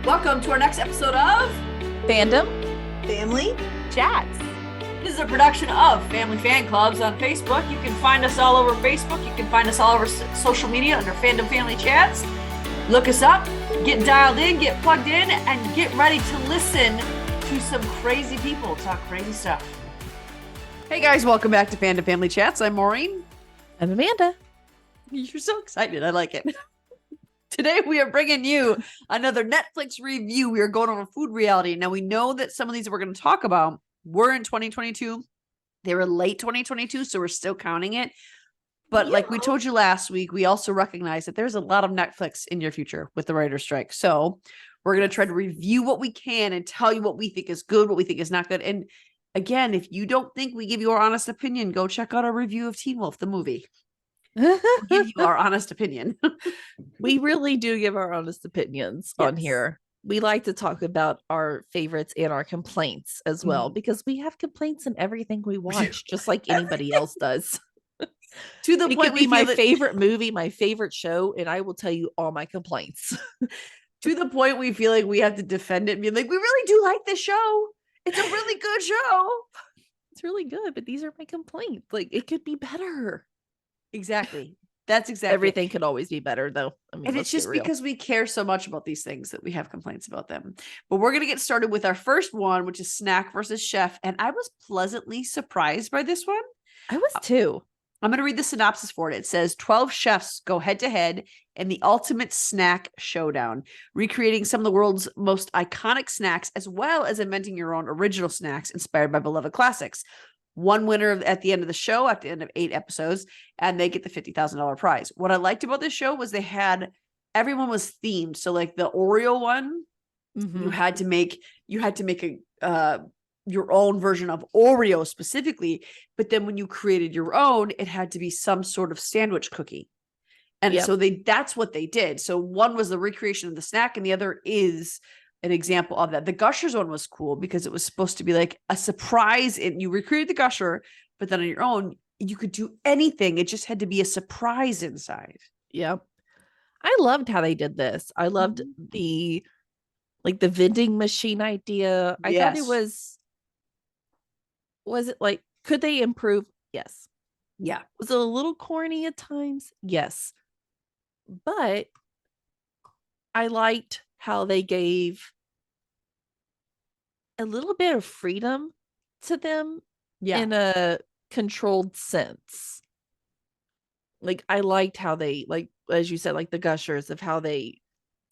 Welcome to our next episode of Fandom Family Chats. This is a production of Family Fan Clubs on Facebook. You can find us all over Facebook. You can find us all over social media under Fandom Family Chats. Look us up, get dialed in, get plugged in, and get ready to listen to some crazy people talk crazy stuff. Hey guys, welcome back to Fandom Family Chats. I'm Maureen. I'm Amanda. You're so excited. I like it. Today we are bringing you another Netflix review. We are going over Food Reality. Now we know that some of these we're going to talk about were in 2022. They were late 2022, so we're still counting it. But like we told you last week, we also recognize that there's a lot of Netflix in your future with the writer's strike. So we're going to try to review what we can and tell you what we think is good, what we think is not good. And again, if you don't think we give you our honest opinion, go check out our review of Teen Wolf, the movie. We'll give you our honest opinion. We really do give our honest opinions on here. We like to talk about our favorites and our complaints as well, because we have complaints in everything we watch, just like anybody else does. To the It point could be my favorite movie, my favorite show, and I will tell you all my complaints. To the point we feel like we have to defend it and be like, we really do like this show. It's a really good show. It's really good, but these are my complaints. Like, it could be better. Exactly. That's exactly. Everything could always be better, though. I mean, and it's just because we care so much about these things that we have complaints about them. But we're going to get started with our first one, which is Snack versus Chef. And I was pleasantly surprised by this one. I was too. I'm going to read the synopsis for it. It says 12 chefs go head to head in the ultimate snack showdown, recreating some of the world's most iconic snacks, as well as inventing your own original snacks inspired by beloved classics. One winner at the end of the show, at the end of 8 episodes, and they get the $50,000 prize. What I liked about this show was everyone was themed. So like the Oreo one, you had to make your own version of Oreo specifically. But then when you created your own, it had to be some sort of sandwich cookie. And so that's what they did. So one was the recreation of the snack, and the other is an example of that. The Gushers one was cool because it was supposed to be like a surprise. And you recreated the Gusher, but then on your own, you could do anything. It just had to be a surprise inside. Yep. I loved how they did this. I loved the vending machine idea. I thought it was it like, could they improve? Yes. Yeah. Was it a little corny at times? Yes. But I liked how they gave a little bit of freedom to them in a controlled sense. Like, I liked how they, like, as you said, like the Gushers, of how they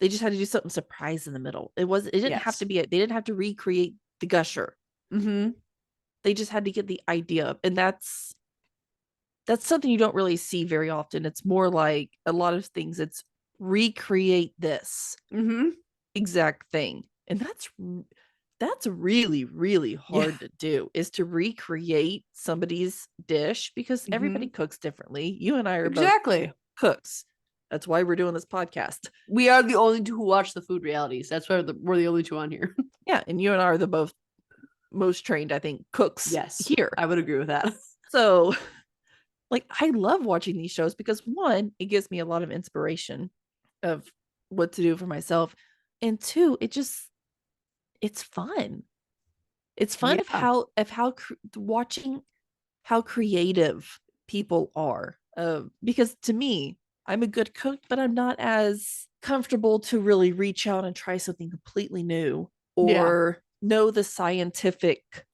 just had to do something surprise in the middle. It didn't have to be they didn't have to recreate the Gusher. They just had to get the idea up. And that's something you don't really see very often. It's more like a lot of things, it's recreate this exact thing. And that's really, really hard to do, is to recreate somebody's dish, because everybody cooks differently. You and I are both cooks. That's why we're doing this podcast. We are the only two who watch the Food Realities. That's why we're the only two on here. Yeah, and you and I are the both most trained, I think, cooks here. I would agree with that. So, like, I love watching these shows because, one, it gives me a lot of inspiration of what to do for myself. And two, it's fun. It's fun watching how creative people are. Because to me, I'm a good cook, but I'm not as comfortable to really reach out and try something completely new or know the scientific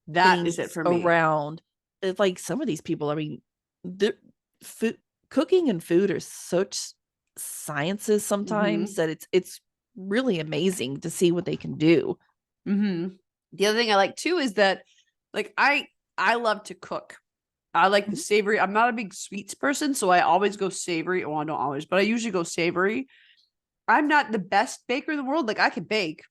that is it for me around. It's like some of these people, I mean, cooking and food are such sciences sometimes that it's really amazing to see what they can do. The other thing I like too is that, like, I love to cook. I like the savory. I'm not a big sweets person, so I always go savory. Well, I don't always, but I usually go savory. I'm not the best baker in the world. Like, I can bake.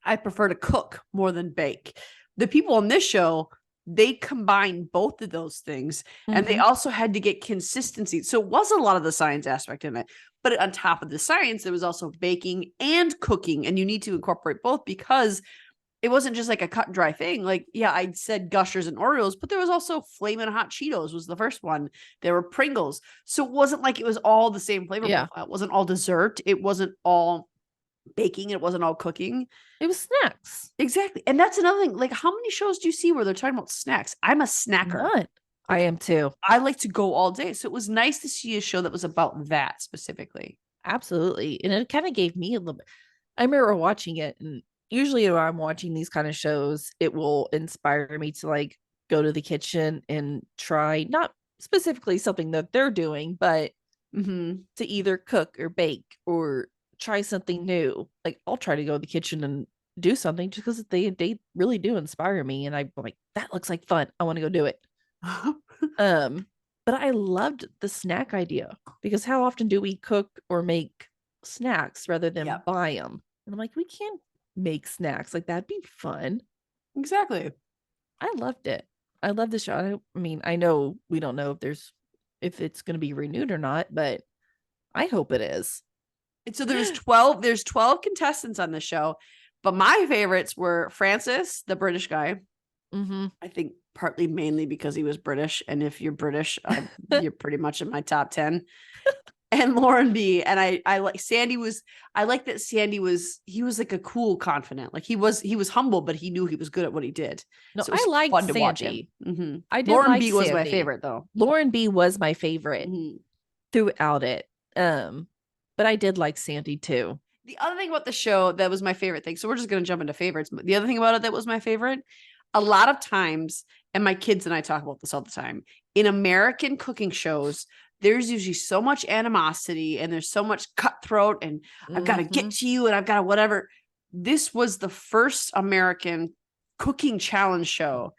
I prefer to cook more than bake. The people on this show, they combine both of those things, and they also had to get consistency. So it was a lot of the science aspect in it, but on top of the science, there was also baking and cooking, and you need to incorporate both, because it wasn't just like a cut and dry thing. Like, yeah, I said Gushers and Oreos, but there was also Flamin' Hot Cheetos was the first one. There were Pringles. So it wasn't like it was all the same flavor profile. It wasn't all dessert. It wasn't all baking. It wasn't all cooking. It was snacks. Exactly. And that's another thing. Like, how many shows do you see where they're talking about snacks? I'm a snacker. None. I am too. I like to go all day. So it was nice to see a show that was about that specifically. Absolutely. And it kind of gave me a little bit. I remember watching it, and usually when I'm watching these kind of shows, it will inspire me to like go to the kitchen and try not specifically something that they're doing, but to either cook or bake or try something new. Like I'll try to go to the kitchen and do something just because they really do inspire me. And I'm like, that looks like fun. I want to go do it. But I loved the snack idea because how often do we cook or make snacks rather than buy them? And I'm like, we can't make snacks. Like that'd be fun. Exactly. I loved it. I love the show. I mean, I know we don't know if it's going to be renewed or not, but I hope it is. And so there's 12 contestants on the show, but my favorites were Francis, the British guy. I think partly mainly because he was British. And if you're British, you're pretty much in my top 10. And Lauren B. And I like Sandy I like that Sandy he was like a cool, confident, like he was humble, but he knew he was good at what he did. No, so I liked fun to watch him. I did. Lauren like B was my favorite though. Lauren B was my favorite throughout it. But I did like Sandy too. The other thing about the show that was my favorite thing, so we're just going to jump into favorites. But the other thing about it that was my favorite, a lot of times, and my kids and I talk about this all the time, in American cooking shows, there's usually so much animosity and there's so much cutthroat and I've got to get to you and I've got to whatever. This was the first American cooking challenge show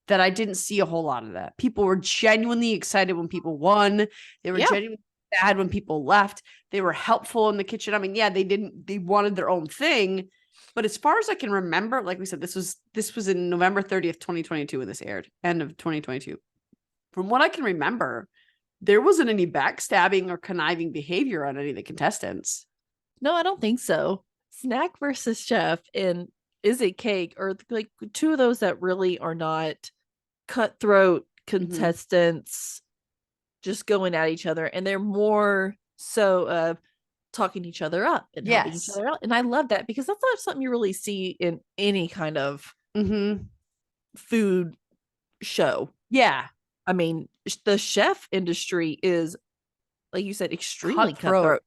that I didn't see a whole lot of that. People were genuinely excited when people won. They were genuinely sad when people left. They were helpful in the kitchen. I mean, they wanted their own thing. But as far as I can remember, like we said, this was in November 30th, 2022 when this aired, end of 2022. From what I can remember, there wasn't any backstabbing or conniving behavior on any of the contestants. No, I don't think so. Snack versus Chef and Is It Cake are like two of those that really are not cutthroat contestants just going at each other. And they're more so talking each other up and helping each other out. And I love that because that's not something you really see in any kind of food show. Yeah. I mean, the chef industry is, like you said, extremely cutthroat.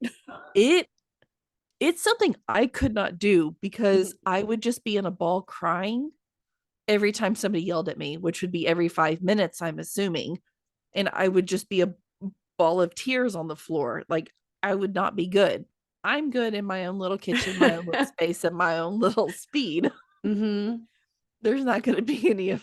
It's something I could not do because I would just be in a ball crying every time somebody yelled at me, which would be every 5 minutes, I'm assuming. And I would just be a ball of tears on the floor. Like, I would not be good. I'm good in my own little kitchen, my own little space, and my own little speed. There's not going to be any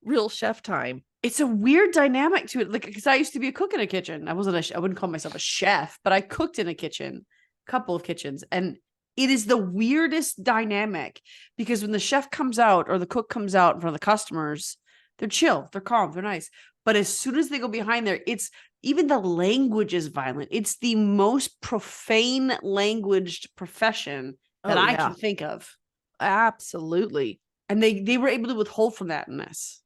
real chef time. It's a weird dynamic to it. Like, because I used to be a cook in a kitchen. I wouldn't call myself a chef, but I cooked in a kitchen, a couple of kitchens. And it is the weirdest dynamic because when the chef comes out or the cook comes out in front of the customers, they're chill, they're calm, they're nice. But as soon as they go behind there, it's even the language is violent. It's the most profane languaged profession that I can think of. Absolutely. And they were able to withhold from that in this.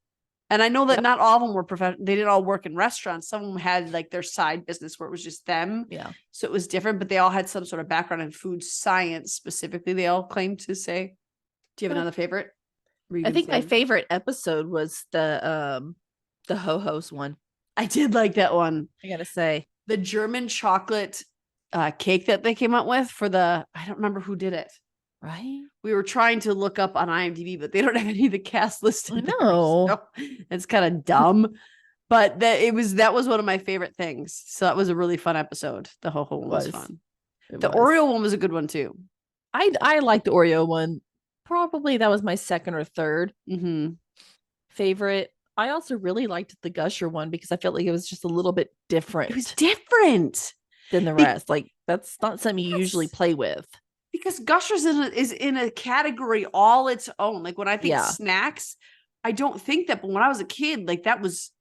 And I know that not all of them were professional. They didn't all work in restaurants. Some of them had like their side business where it was just them. Yeah. So it was different, but they all had some sort of background in food science specifically. They all claimed to say. Do you have another favorite? I think my favorite episode was the Ho-Ho's one. I did like that one. I gotta say. The German chocolate cake that they came up with I don't remember who did it. Right. We were trying to look up on IMDb, but they don't have any of the cast listed. No. So it's kind of dumb. But that was one of my favorite things. So that was a really fun episode. The Ho-Ho one was fun. The Oreo one was a good one too. I liked the Oreo one. Probably that was my second or third favorite. I also really liked the Gusher one because I felt like it was just a little bit different. It was different than the rest. Like that's not something you usually play with. Because Gushers is in a category all its own. Like when I think snacks, I don't think that. But when I was a kid, like that was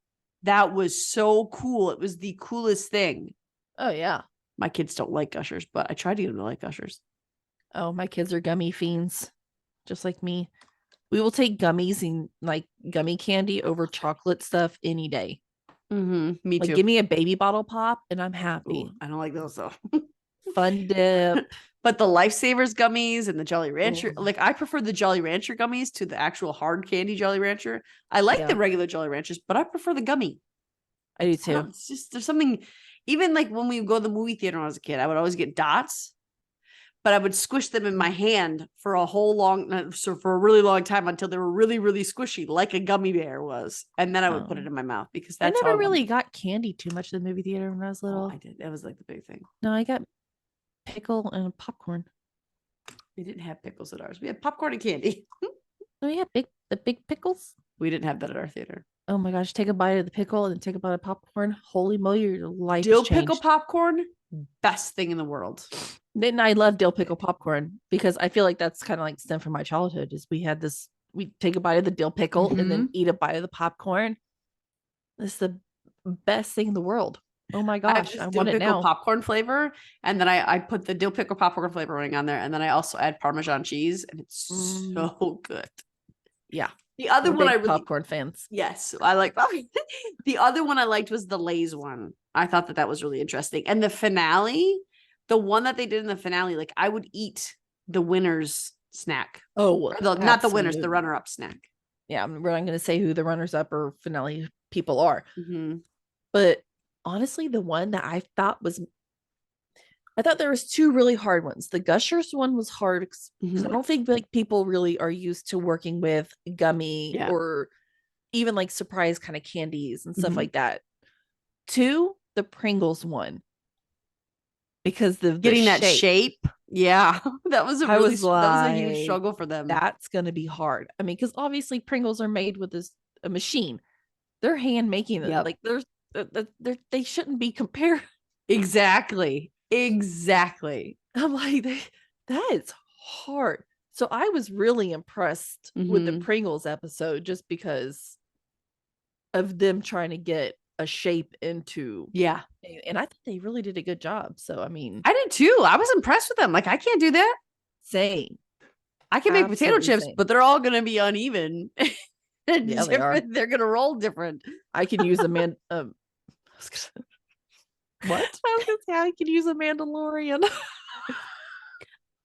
so cool. It was the coolest thing. Oh yeah. My kids don't like Gushers, but I tried to get them to like Gushers. Oh, my kids are gummy fiends, just like me. We will take gummies and like gummy candy over chocolate stuff any day. Me like, too. Give me a baby bottle pop and I'm happy. Ooh, I don't like those though. Fun Dip. But the Lifesavers gummies and the Jolly Rancher, Ooh. like I prefer the Jolly Rancher gummies to the actual hard candy Jolly Rancher. I like the regular Jolly Ranchers, but I prefer the gummy. I do too. It's just there's something, even like when we go to the movie theater when I was a kid, I would always get dots, but I would squish them in my hand for for a really long time until they were really, really squishy, like a gummy bear was. And then I would put it in my mouth because I that's never really got candy too much in the movie theater when I was little. Oh, I did. That was like the big thing. No, I got pickle and popcorn. We didn't have pickles at ours. We had popcorn and candy. Oh yeah, the big pickles. We didn't have that at our theater. Oh my gosh, take a bite of the pickle and then take a bite of popcorn. Holy moly, your life Dill has changed. pickle popcorn, best thing in the world. Then I love dill pickle popcorn because I feel like that's kind of like stemmed from my childhood. Is we take a bite of the dill pickle and then eat a bite of the popcorn. It's the best thing in the world. Oh my gosh, I want it now. Popcorn flavor, and then I put the dill pickle popcorn flavoring on there, and then I also add Parmesan cheese, and it's so good. Yeah. The other one I really popcorn fans. Yes, I like. The other one I liked was the Lay's one. I thought that was really interesting, and the finale, the one that they did in the finale, like I would eat the winner's snack. Oh, not the winners, the runner-up snack. Yeah, we're not going to say who the runners-up or finale people are, mm-hmm. But honestly, the one that I thought there was two really hard ones. The Gushers one was hard because I don't think like people really are used to working with gummy or even like surprise kind of candies and stuff like that. 2, the Pringles one, because getting that shape. Yeah, that was that was a huge struggle for them. That's gonna be hard. I mean, because obviously Pringles are made with a machine. They're hand making them. Like they shouldn't be compared. Exactly. I'm like, that is hard. So I was really impressed with the Pringles episode just because of them trying to get a shape into. Yeah. And I think they really did a good job. So, I mean, I did too. I was impressed with them. Like, I can't do that. Same. I can make potato chips, but they're all going to be uneven. Yeah, they are. They're going to roll different. I can use what? I was gonna say I could use a Mandalorian.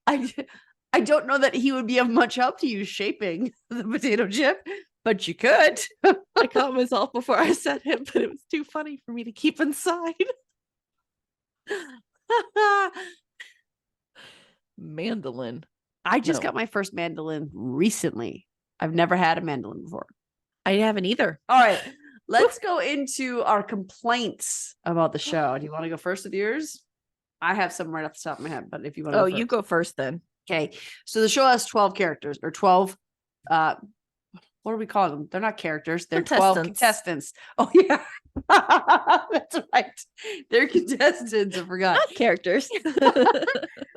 I don't know that he would be of much help to you shaping the potato chip, but you could. I caught myself before I said it, but it was too funny for me to keep inside. Mandolin. I just got my first mandolin recently. I've never had a mandolin before. I haven't either. All right. Let's go into our complaints about the show. Do you want to go first with yours? I have some right off the top of my head, but if you want to you go first then. Okay. So the show has 12 characters or 12 what do we call them? They're not characters, they're 12 contestants. Oh yeah. That's right. They're contestants. I forgot. Not characters.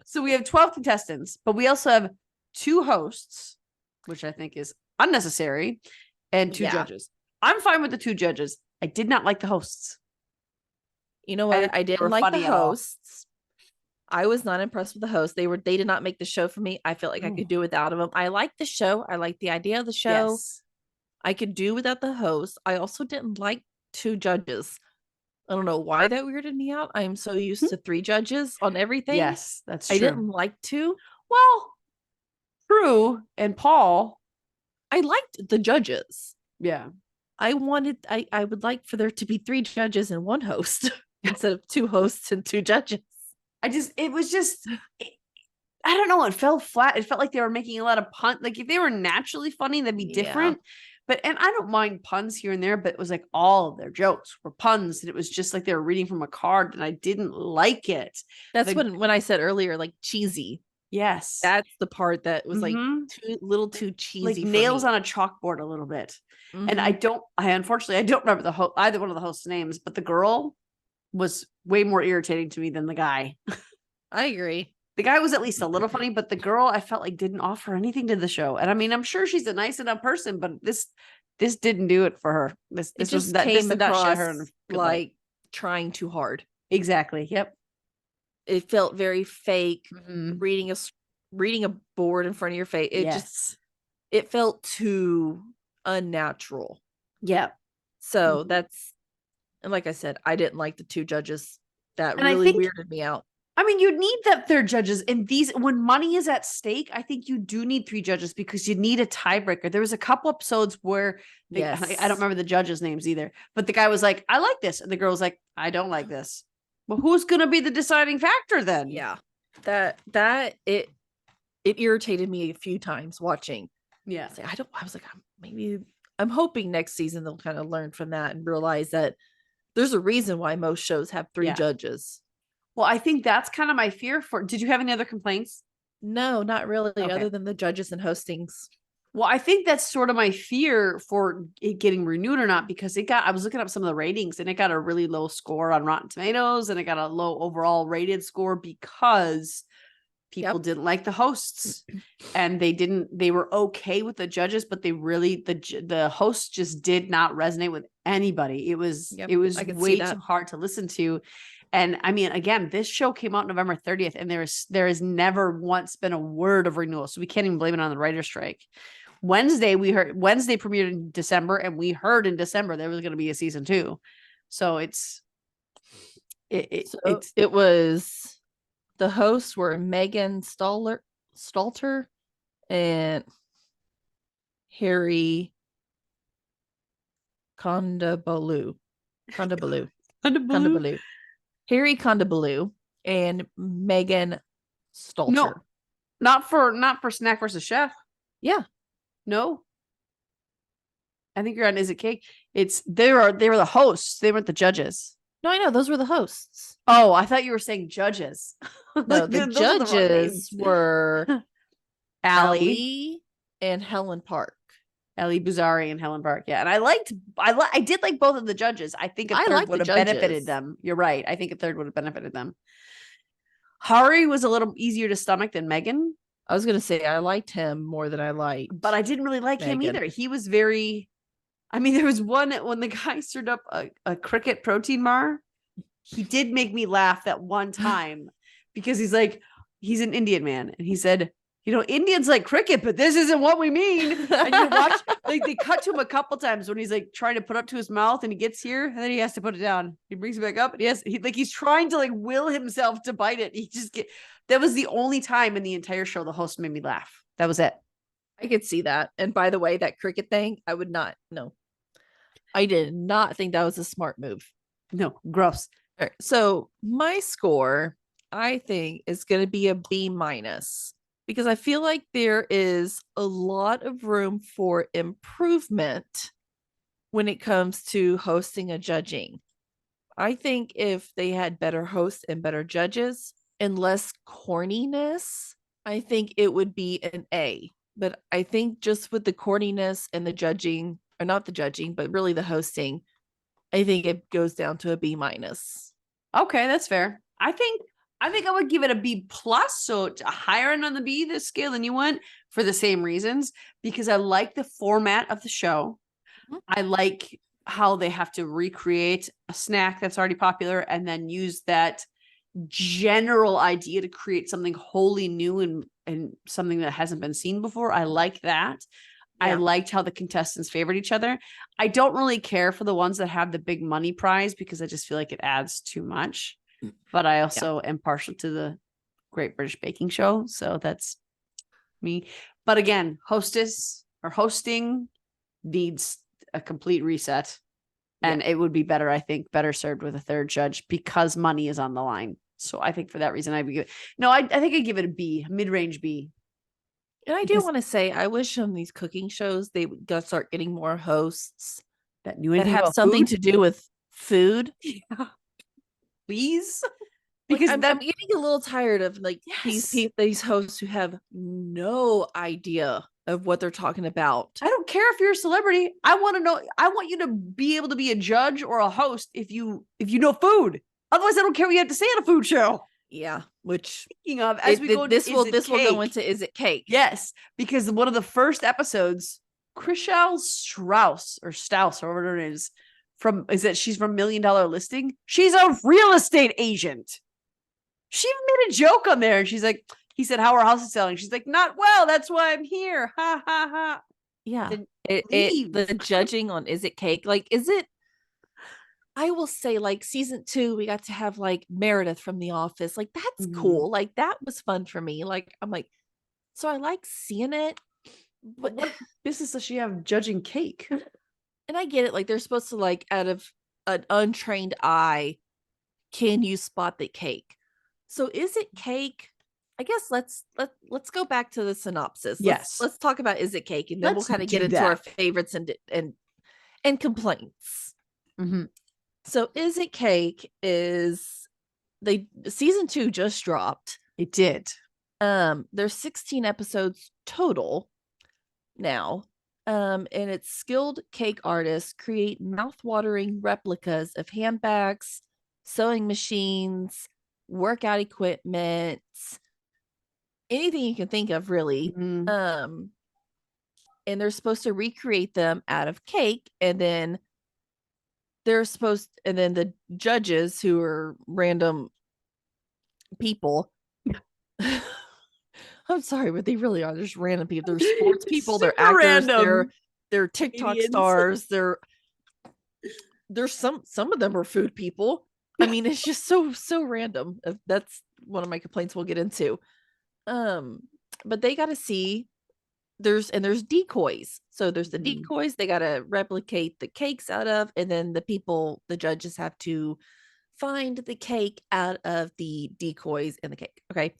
So we have 12 contestants, but we also have 2 hosts, which I think is unnecessary, and 2 judges. I'm fine with the 2 judges. I did not like the hosts. You know what? I didn't like the hosts. I was not impressed with the hosts. They did not make the show for me. I felt like I could do without them. I liked the show. I liked the idea of the show. Yes. I could do without the host. I also didn't like 2 judges. I don't know why that weirded me out. I am so used to 3 judges on everything. Yes, that's true. I didn't like 2. Well, Prue and Paul. I liked the judges. Yeah. I would like for there to be 3 judges and 1 host instead of 2 hosts and 2 judges. I don't know. It felt flat. It felt like they were making a lot of puns. Like if they were naturally funny, that'd be different. And I don't mind puns here and there, but it was like all of their jokes were puns. And it was just like they were reading from a card and I didn't like it. That's when I said earlier, like cheesy. Yes. That's the part that was like too cheesy. Like nails on a chalkboard a little bit. And unfortunately, I don't remember either one of the hosts' names, but the girl was way more irritating to me than the guy. I agree. The guy was at least a little funny, but the girl I felt like didn't offer anything to the show. And I mean, I'm sure she's a nice enough person, but this didn't do it for her. This came across like trying too hard. Exactly. Yep. It felt very fake. Reading a board in front of your face. It felt too unnatural. Yeah. So and like I said, I didn't like the 2 judges. That really weirded me out. I mean, you need that third judges in these when money is at stake. I think you do need three judges because you need a tiebreaker. There was a couple episodes where I don't remember the judges' names either, but the guy was like, "I like this," and the girl was like, "I don't like this." Well, who's going to be the deciding factor then? Yeah, that it irritated me a few times watching. Yeah, I was like, maybe I'm hoping next season they'll kind of learn from that and realize that there's a reason why most shows have three judges. Well, I think that's kind of my fear for. Did you have any other complaints? No, not really, other than the judges and hostings. Well, I think that's sort of my fear for it getting renewed or not, because I was looking up some of the ratings and it got a really low score on Rotten Tomatoes and it got a low overall rated score because people didn't like the hosts and they were okay with the judges, but the hosts just did not resonate with anybody. It was way too hard to listen to. And I mean, again, this show came out November 30th and there has never once been a word of renewal. So we can't even blame it on the writer's strike. Wednesday premiered in December and we heard in December there was going to be a season 2. So it was the hosts were Megan Stalter and Harry Kondabalu. Harry Kondabalu and Megan Stalter. No, not for Snack versus Chef. Yeah. No. I think you're on Is It Cake? They were the hosts. They weren't the judges. No, I know. Those were the hosts. Oh, I thought you were saying judges. No, the judges were Allie and Helen Park. Ellie Buzari and Helen Park. Yeah. And I did like both of the judges. I think a third would have benefited them. You're right. I think a third would have benefited them. Hari was a little easier to stomach than Megan. I was going to say, I liked him more than I liked. But I didn't really like him either. He was very, I mean, there was one when the guy served up a cricket protein bar. He did make me laugh that one time because he's an Indian man. And he said, Indians like cricket, but this isn't what we mean. And you watch, they cut to him a couple times when he's trying to put up to his mouth and he gets here and then he has to put it down. He brings it back up and he's trying to will himself to bite it. That was the only time in the entire show the host made me laugh. That was it. I could see that. And by the way, that cricket thing, I would not, no. I did not think that was a smart move. No, gross. All right, so my score, I think, is going to be a B- because I feel like there is a lot of room for improvement when it comes to hosting and judging. I think if they had better hosts and better judges and less corniness, I think it would be an A. But I think just with the corniness and the judging, or not the judging, but really the hosting, I think it goes down to a B-. Okay, that's fair. I think I would give it a B+, so a higher end on the B this scale than you went for the same reasons, because I like the format of the show. Mm-hmm. I like how they have to recreate a snack that's already popular and then use that general idea to create something wholly new and something that hasn't been seen before. I like that. Yeah. I liked how the contestants favored each other. I don't really care for the ones that have the big money prize because I just feel like it adds too much. But I also am partial to the Great British Baking Show. So that's me. But again, hosting needs a complete reset. And it would be better, I think, better served with a third judge because money is on the line. So I think for that reason, I think I'd give it a B, mid-range B. And I do want to say, I wish on these cooking shows, they would start getting more hosts that have something to do with food. Yeah. Please. Because I'm getting a little tired of these hosts who have no idea of what they're talking about. I don't care if you're a celebrity. I want to know. I want you to be able to be a judge or a host if you know food. Otherwise, I don't care what you have to say on a food show. Yeah, which speaking of, this will go into Is It Cake? Yes, because one of the first episodes, Chriselle Strauss or whatever her name is, she's from $1 Million Listing. She's a real estate agent. She even made a joke on there, and she's like, he said, "How our house is selling?" She's like, "Not well. That's why I'm here." Ha ha ha. Yeah, the judging on Is It Cake? Is it? I will say, like, season 2, we got to have like Meredith from The Office. Like, that's Mhm. cool. Like, that was fun for me. Like, I'm like, so I like seeing it, But but what business does she have judging cake? and I get it. Like, they're supposed to, like, out of an untrained eye, can you spot the cake? So is it cake? I guess let's go back to the synopsis. Yes. Let's talk about is it cake, and then we'll Let's kind of get do into our that. favorites and complaints. Mhm. So is it cake is they season 2 just dropped. It did. There's 16 episodes total now. And it's skilled cake artists create mouth-watering replicas of handbags, sewing machines, workout equipment, anything you can think of, really. Mhm. And they're supposed to recreate them out of cake, and then the judges, who are random people. I'm sorry, but they really are. There's random people. They're sports people. They're Super actors. random They're TikTok Canadians. stars. There's some of them are food people. I mean, it's just so random. That's one of my complaints we'll get into. But they got to see there's decoys. So there's the Mhm. decoys they got to replicate the cakes out of, and then the judges have to find the cake out of the decoys in the cake. Okay.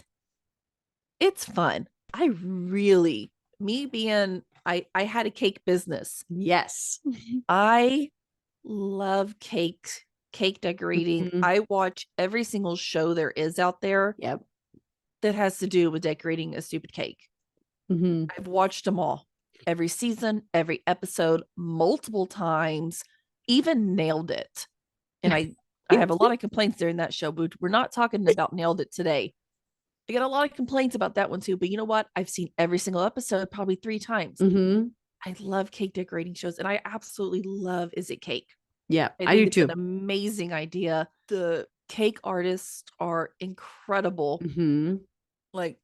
It's fun. I really, me being, I had a cake business. Yes. I love cake decorating. Mhm. I watch every single show there is out there Yep. that has to do with decorating a stupid cake. Mhm. I've watched them all, every season, every episode, multiple times, even Nailed It. And I have a lot of complaints during that show, but we're not talking about Nailed It today. I get a lot of complaints about that one too, but you know what? I've seen every single episode probably 3 times. Mhm. I love cake decorating shows, and I absolutely love Is It Cake? Yeah, I I think do it's an too. amazing idea. The cake artists are incredible. Mhm. Like,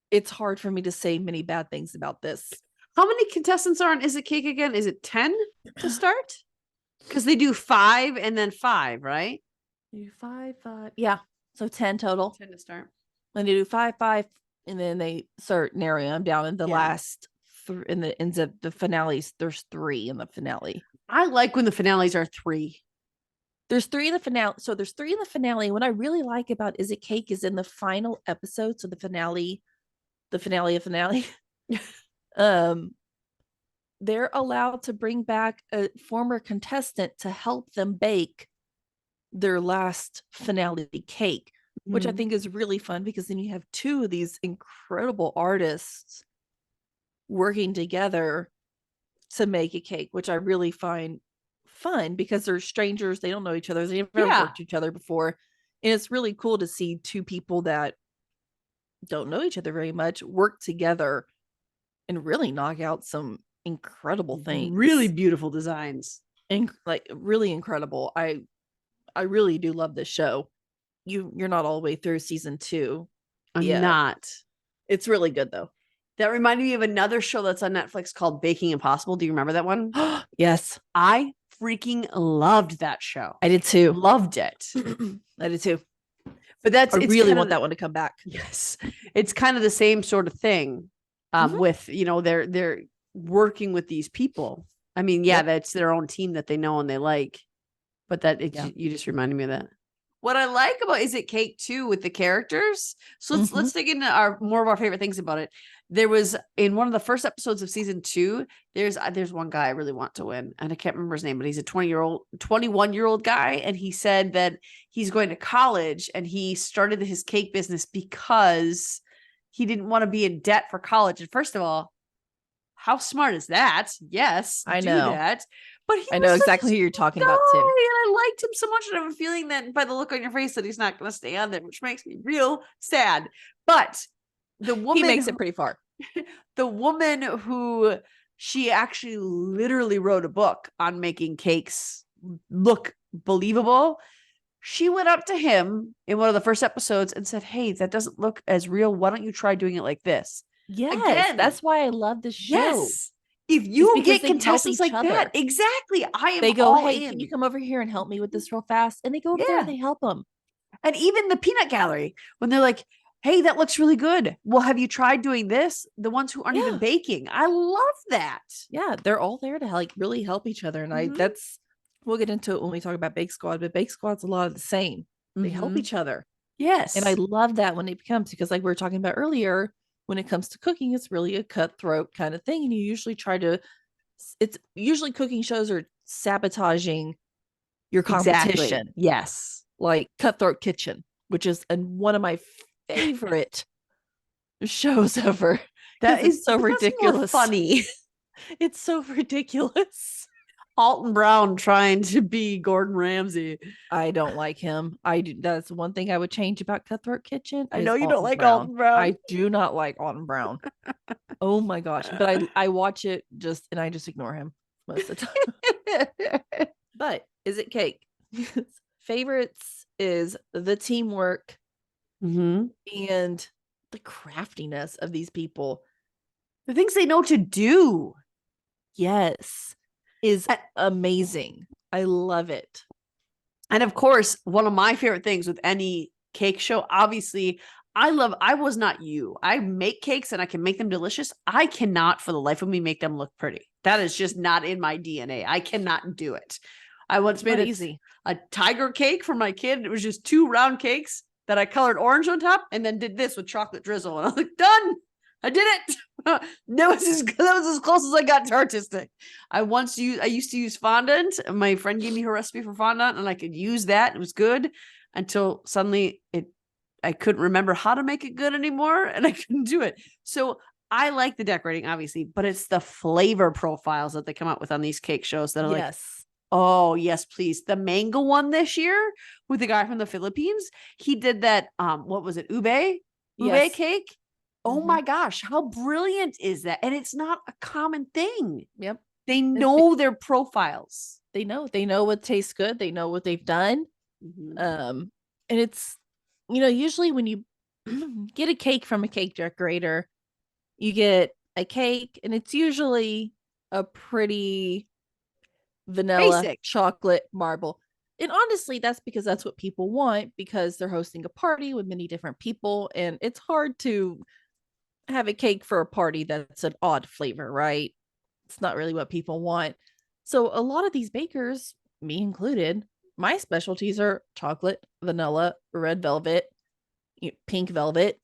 it's hard for me to say many bad things about this. How many contestants are on Is It Cake again? Is it 10 to start? Because they do 5 and then 5, right? Five, yeah. So 10 total. 10 to start. Then they do 5, and then they start narrowing them down in the Yeah. last in the ends of the finales. There's 3 in the finale. I like when the finales are 3. There's 3 in the finale. So there's 3 in the finale. What I really like about Is It Cake is in the final episode. So the finale of finale. They're allowed to bring back a former contestant to help them bake their last finale cake, which I think is really fun, because then you have 2 of these incredible artists working together to make a cake, which I really find fun, because they're strangers. They don't know each other. They've never worked with each other before. And it's really cool to see 2 people that don't know each other very much work together and really knock out some incredible things. Really beautiful designs. And like, really incredible. I really do love this show. You're not all the way through season 2. I'm not. It's really good though. That reminded me of another show that's on Netflix called Baking Impossible. Do you remember that one? Yes. I freaking loved that show. I did too. Loved it. I did too. But I really want that one to come back. Yes. It's kind of the same sort of thing. With, they're working with these people. I mean, yeah, that's their own team that they know and they like. But you just reminded me of that. What I like about Is It Cake too with the characters. So let's dig into more of our favorite things about it. There was, in one of the first episodes of season 2, there's one guy I really want to win, and I can't remember his name, but he's a 21-year-old guy, and he said that he's going to college and he started his cake business because he didn't want to be in debt for college. And first of all, how smart is that? Yes, I do know that. But I know exactly who you're talking about too. And I liked him so much, and I have a feeling that by the look on your face that he's not going to stay on there, which makes me real sad. But the woman, he makes it pretty far. The woman who, she actually literally wrote a book on making cakes look believable. She went up to him in one of the first episodes and said, "Hey, that doesn't look as real. Why don't you try doing it like this?" Yes, Again, that's why I love this show. yes, If you because get they help contestants each like that, other. exactly. I am They go, all hey, in. can you come over here and help me with this real fast? And they go over there Yeah. and they help them. And even the peanut gallery, when they're like, hey, that looks really good. Well, have you tried doing this? The ones who aren't even Yeah. baking. I love that. Yeah, they're all there to like really help each other. And Mhm. we'll get into it when we talk about Bake Squad, but Bake Squad's a lot of the same. They help Mhm. each other. Yes. And I love that when it becomes, because like we were talking about earlier, when it comes to cooking, it's really a cutthroat kind of thing. And you usually it's usually cooking shows are sabotaging your Exactly. competition. Yes. Like Cutthroat Kitchen, which is one of my favorite shows ever. That It's is so but that's more ridiculous. funny. It's so ridiculous. Alton Brown trying to be Gordon Ramsay. I don't like him. That's one thing I would change about Cutthroat Kitchen. I know you don't like Brown. Alton Brown. I do not like Alton Brown. Oh my gosh. But I watch it and I just ignore him most of the time. But is it cake? Favorites is the teamwork Mm-hmm. and the craftiness of these people. The things they know to do. Yes, is amazing. I love it. And of course, one of my favorite things with any cake show, obviously, I was not you. I make cakes and I can make them delicious. I cannot for the life of me make them look pretty. That is just not in my DNA. I cannot do it. I once made a tiger cake for my kid. It was just 2 round cakes that I colored orange on top and then did this with chocolate drizzle. And I was like, done. I did it. that was as close as I got to artistic. I used to use fondant. My friend gave me her recipe for fondant and I could use that. It was good until suddenly I couldn't remember how to make it good anymore and I couldn't do it. So I like the decorating, obviously, but it's the flavor profiles that they come out with on these cake shows that are like, oh, yes, please. The mango one this year with the guy from the Philippines, he did that, what was it, ube cake? Oh my gosh, how brilliant is that? And it's not a common thing. Yep. They know their profiles. They know what tastes good. They know what they've done. And it's, usually when you get a cake from a cake decorator, you get a cake and it's usually a pretty vanilla Basic chocolate marble. And honestly, that's because that's what people want, because they're hosting a party with many different people. And it's hard to have a cake for a party that's an odd flavor, right? It's not really what people want. So a lot of these bakers, me included, my specialties are chocolate, vanilla, red velvet, pink velvet,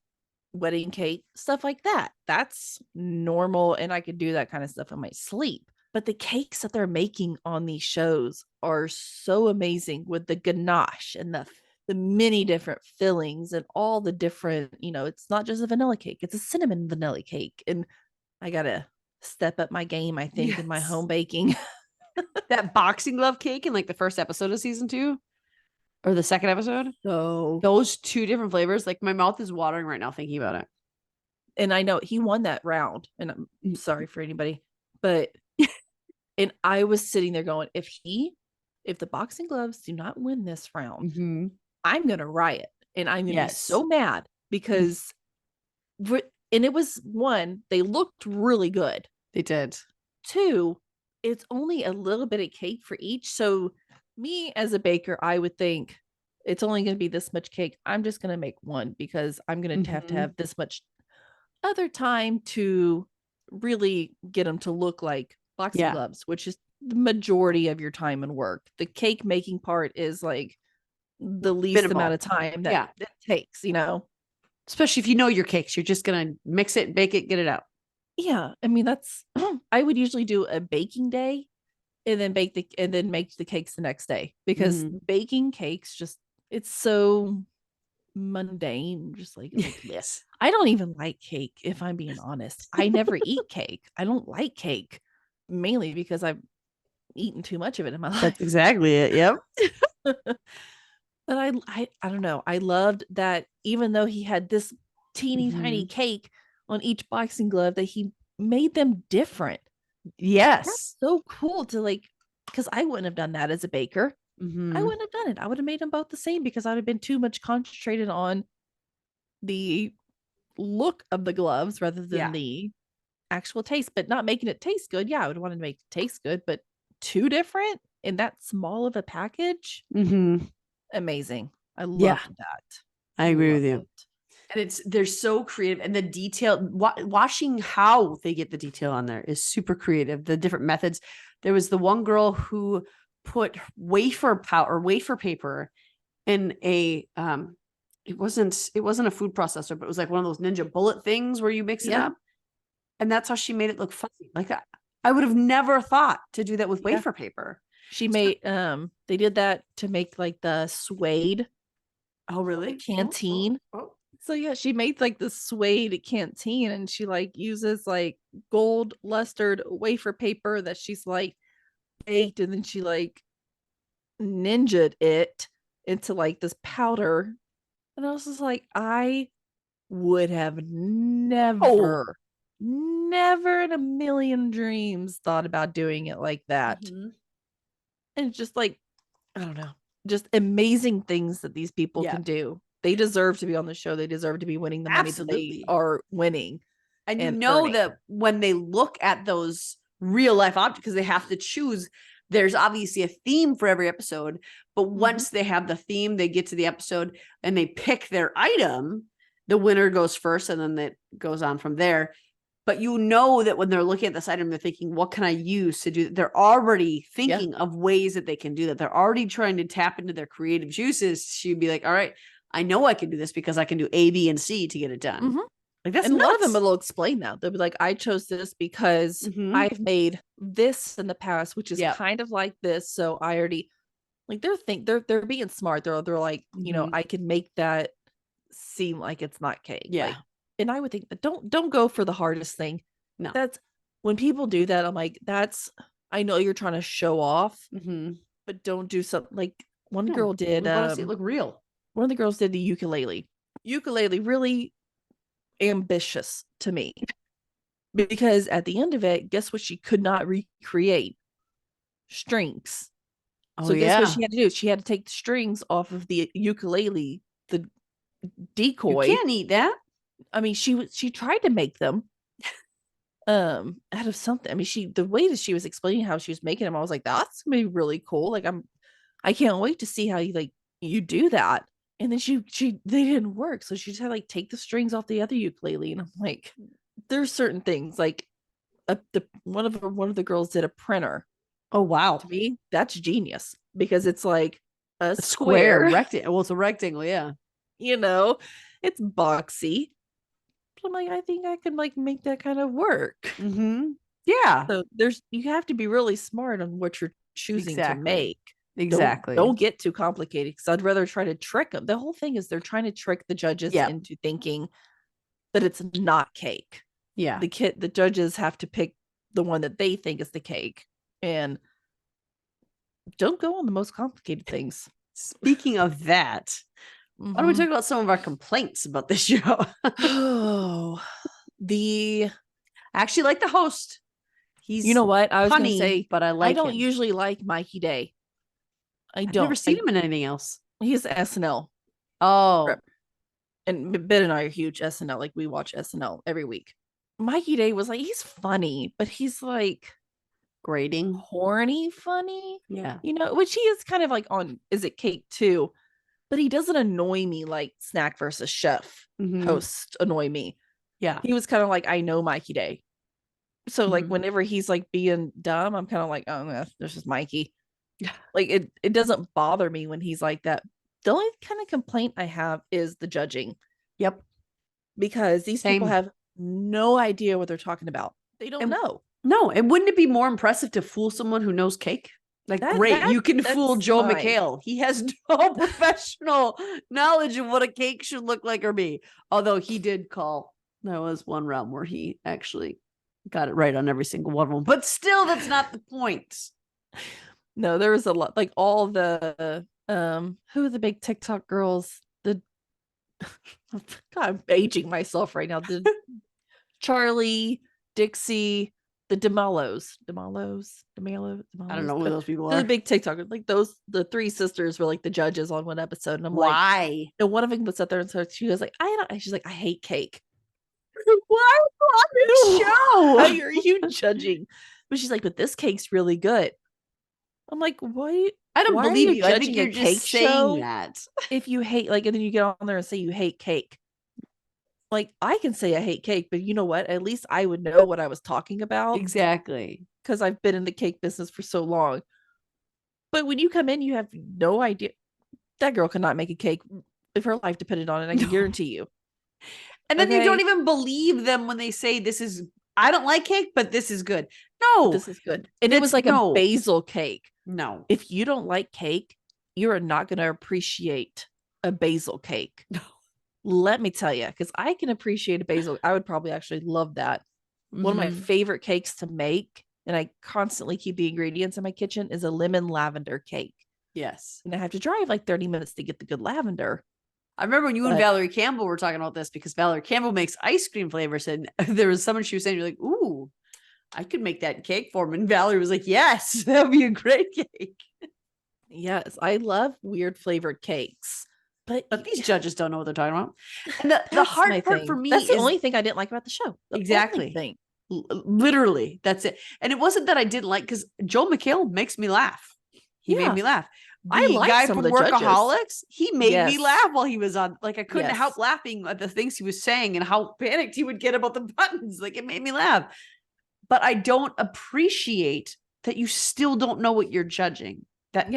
wedding cake, stuff like that. That's normal. And I could do that kind of stuff in my sleep. But the cakes that they're making on these shows are so amazing with the ganache and the many different fillings and all the different, it's not just a vanilla cake, it's a cinnamon vanilla cake. And I gotta step up my game, I think, in my home baking. That boxing glove cake in like the first episode of season 2 or the second episode. So those 2 different flavors, like my mouth is watering right now thinking about it. And I know he won that round, and I'm sorry for anybody, but and I was sitting there going, if the boxing gloves do not win this round, I'm gonna riot, and I'm gonna be so mad because and it was, 1, they looked really good. They did. 2, it's only a little bit of cake for each. So me as a baker, I would think it's only going to be this much cake. I'm just going to make 1 because I'm going to have this much other time to really get them to look like boxing gloves, which is the majority of your time and work. The cake making part is like the least amount of time that it takes, especially if you know your cakes. You're just gonna mix it, bake it, get it out. Yeah, I mean, that's I would usually do a baking day and then make the cakes the next day, because baking cakes it's so mundane. Just like yes. I don't even like cake, if I'm being honest. I never eat cake. I don't like cake, mainly because I've eaten too much of it in my life. That's exactly it. Yep. But I don't know. I loved that even though he had this teeny tiny cake on each boxing glove, that he made them different. Yes. That's so cool to because I wouldn't have done that as a baker. I wouldn't have done it. I would have made them both the same, because I would have been too much concentrated on the look of the gloves rather than the actual taste, but not making it taste good. Yeah, I would want to make it taste good, but too different in that small of a package. Amazing. I love that. I agree with you. And they're so creative, and the detail, watching how they get the detail on there is super creative. The different methods. There was the one girl who put wafer paper in a it wasn't a food processor, but it was like one of those ninja bullet things where you mix it up, and that's how she made it look fuzzy. Like I would have never thought to do that with wafer paper. She made they did that to make like the suede. Oh really? Canteen. So yeah, she made like the suede canteen, and she like uses like gold lustered wafer paper that she's like baked, and then she like ninja'd it into like this powder. And I was just like, I would have never in a million dreams thought about doing it like that. And just like, I don't know, just amazing things that these people can do. They deserve to be on the show. They deserve to be winning the money that they are winning. And you know earning. That when they look at those real life objects, because they have to choose, there's obviously a theme for every episode. But once they have the theme, they get to the episode and they pick their item. The winner goes first, and then it goes on from there. But you know that when they're looking at this item, they're thinking, what can I use to do that? They're already thinking of ways that they can do that. They're already trying to tap into their creative juices to be like, all right, I know I can do this because I can do A, B, and C to get it done. Like that's and nuts. A lot of them will explain that. They'll be like, I chose this because I've made this in the past, which is kind of like this. So I already like they're being smart. They're like, you know, I can make that seem like it's not cake. Yeah. Like, and I would think that don't go for the hardest thing. No. That's when people do that, I'm like, I know you're trying to show off, but don't do something like one girl did. We want to see it look real. One of the girls did the ukulele. Ukulele really ambitious to me, because at the end of it, guess what she could not recreate? Strings. So guess what she had to do? She had to take the strings off of the ukulele, the decoy. You can't eat that. I mean, she tried to make them out of something. I mean, the way that she was explaining how she was making them, I was like, that's gonna be really cool. Like I can't wait to see how you do that. And then they didn't work, so she just had to like take the strings off the other ukulele. And I'm like, there's certain things like one of the girls did a printer. Oh wow! To me, that's genius, because it's like a square rectangle. Well, it's a rectangle, yeah. You know, it's boxy. I'm like, I think I can like make that kind of work. Yeah. So you have to be really smart on what you're choosing to make. Exactly. Don't get too complicated, because I'd rather try to trick them. The whole thing is they're trying to trick the judges into thinking that it's not cake. Yeah. The judges have to pick the one that they think is the cake, and don't go on the most complicated things. Speaking of that, why don't we talk about some of our complaints about this show? I actually like the host. He's, you know what, I was funny, gonna say, but I don't usually like Mikey Day. I've never seen him in anything else. He's SNL. Oh, and Ben and I are huge SNL. Like, we watch SNL every week. Mikey Day was like, he's funny, but he's like grating, horny funny. Yeah, you know, which he is kind of like on Is It Cake too, but he doesn't annoy me like Snack versus Chef hosts annoy me. Yeah, he was kind of like, I know Mikey Day, so like whenever he's like being dumb, I'm kind of like, oh, this is Mikey. Like it doesn't bother me when he's like that. The only kind of complaint I have is the judging. Yep. Because these people have no idea what they're talking about. They don't know. No, and wouldn't it be more impressive to fool someone who knows cake? Like, you can fool Joe McHale. He has no professional knowledge of what a cake should look like or be. Although he did call, there was one round where he actually got it right on every single one of them. But still, that's not the point. No, there was a lot, like all the who are the big TikTok girls? God, I'm aging myself right now. The Charlie, Dixie, the D'Amalos. I don't know who those people are. The big TikTokers. Like the three sisters were like the judges on one episode. And I'm like, why? And one of them was up there and so she was like, she's like, I hate cake. Why are you on this show? Why are you judging? But she's like, but this cake's really good. I'm like, what? I don't Why are believe you you. I think judging a you're cake just saying show that. if you hate, like, and then you get on there and say you hate cake? Like, I can say I hate cake, but you know what? At least I would know what I was talking about Exactly. because I've been in the cake business for so long. But when you come in, you have no idea. That girl could not make a cake if her life depended on it. I can guarantee you. And then you don't even believe them when they say this is, I don't like cake, but this is good. No. But this is good. And it was like a basil cake. No. If you don't like cake, you are not going to appreciate a basil cake. No. Let me tell you, because I can appreciate a basil. I would probably actually love that. Mm-hmm. One of my favorite cakes to make, and I constantly keep the ingredients in my kitchen, is a lemon lavender cake. Yes. And I have to drive like 30 minutes to get the good lavender. I remember when you and Valerie Campbell were talking about this because Valerie Campbell makes ice cream flavors. And there was someone she was saying, you're like, ooh, I could make that cake for him. And Valerie was like, yes, that would be a great cake. Yes, I love weird flavored cakes. But these judges don't know what they're talking about. And the hard part for me is the only thing I didn't like about the show. Exactly. Literally, that's it. And it wasn't that I didn't like, because Joel McHale makes me laugh. He made me laugh. The guy from Workaholics, he made me laugh while he was on. Like, I couldn't help laughing at the things he was saying and how panicked he would get about the buttons. Like, it made me laugh. But I don't appreciate that you still don't know what you're judging. That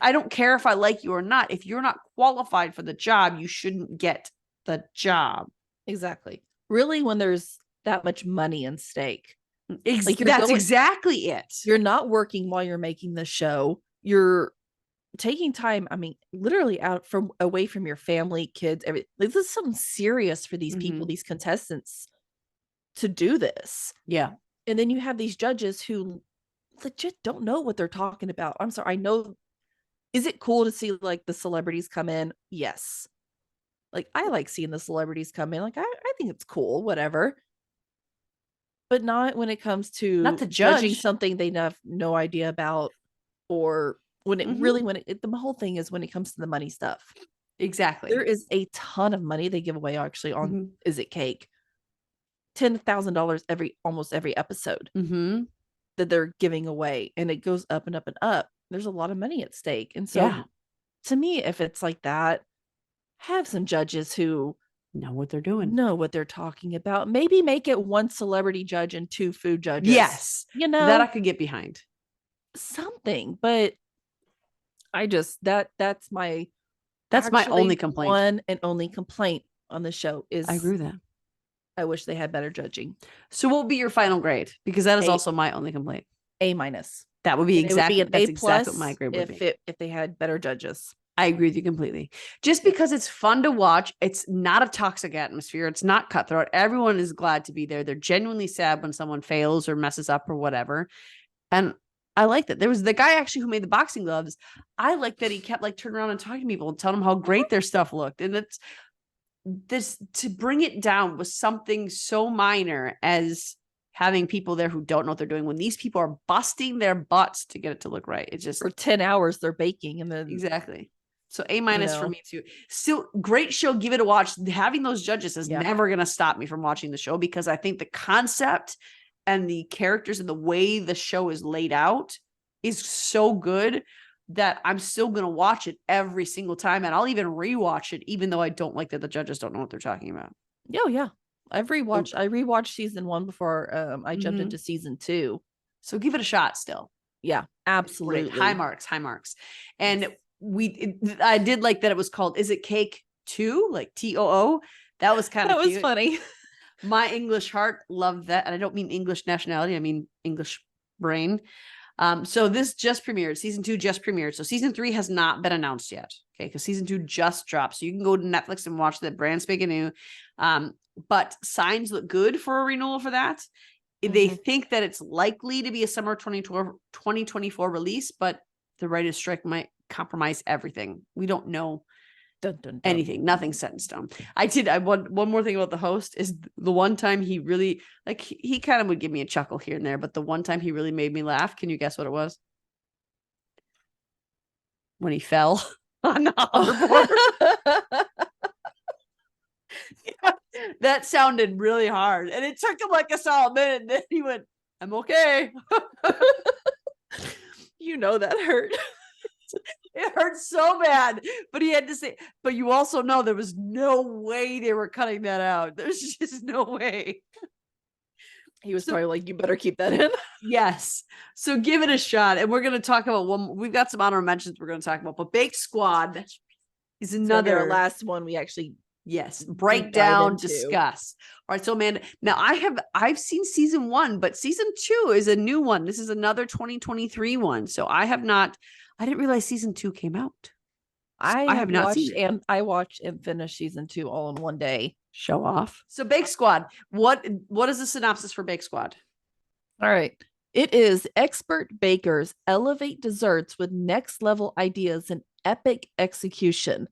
I don't care if I like you or not. If you're not qualified for the job, you shouldn't get the job. Exactly. Really, when there's that much money in stake. Like, that's exactly it. You're not working while you're making the show. You're taking time, I mean, literally out from away from your family, kids, everything. Like, this is something serious for these people, these contestants, to do this. Yeah. And then you have these judges who legit don't know what they're talking about. I'm sorry. I know. Is it cool to see like the celebrities come in? Yes. Like, I like seeing the celebrities come in. Like, I think it's cool, whatever. But not when it comes to not to judging something they have no idea about, or when it really, the whole thing is when it comes to the money stuff. Exactly. There is a ton of money they give away actually on Is It Cake? $10,000 almost every episode that they're giving away, and it goes up and up and up. There's a lot of money at stake. And so to me, if it's like that, have some judges who know what they're doing, know what they're talking about. Maybe make it one celebrity judge and 2 food judges. Yes. You know, that I could get behind. Something. But I just, that's my only complaint. One and only complaint on the show is, I agree with that. I wish they had better judging. So what would be your final grade? Because that is also my only complaint. A-. That would be exactly, an A+ exactly what my grade would be. If they had better judges. I agree with you completely. Just because it's fun to watch, it's not a toxic atmosphere. It's not cutthroat. Everyone is glad to be there. They're genuinely sad when someone fails or messes up or whatever. And I like that. There was the guy actually who made the boxing gloves. I like that he kept like turning around and talking to people and telling them how great their stuff looked. And it's this, to bring it down was something so minor as having people there who don't know what they're doing, when these people are busting their butts to get it to look right. It's just for 10 hours they're baking, and then exactly. So A- for me too. Still great show. Give it a watch. Having those judges is never going to stop me from watching the show, because I think the concept and the characters and the way the show is laid out is so good that I'm still going to watch it every single time. And I'll even rewatch it, even though I don't like that the judges don't know what they're talking about. Oh yeah. I rewatched season 1 before I jumped into season 2. So give it a shot still. Yeah, absolutely. High marks. And I did like that it was called Is It Cake 2? Like TOO. That was kind of cute. That was funny. My English heart loved that. And I don't mean English nationality. I mean English brain. So this just premiered. Season 2 just premiered. So season 3 has not been announced yet. Okay. Because season 2 just dropped. So you can go to Netflix and watch that, brand spanking new. But signs look good for a renewal for that. They think that it's likely to be a summer 2024 release, but the writer's strike might compromise everything. We don't know anything. Nothing's set in stone. I want one more thing about the host is the one time he really, like, he kind of would give me a chuckle here and there, but the one time he really made me laugh, can you guess what it was? When he fell on the hoverboard. That sounded really hard. And it took him like a solid minute. And then he went, I'm okay. You know that hurt. It hurt so bad. But he had to say, but you also know there was no way they were cutting that out. There's just no way. He was probably like, you better keep that in. Yes. So give it a shot. And we're going to talk about one. We've got some honorable mentions we're going to talk about. But Bake Squad is another. Our last one we actually break down, discuss. All right, so Amanda, now I've seen season 1, but season 2 is a new one. This is another 2023 one. So I didn't realize season 2 came out. I have not seen it. And I watched and finished season 2 all in one day. Show off. So Bake Squad, what is the synopsis for Bake Squad? All right. It is expert bakers elevate desserts with next level ideas and epic execution.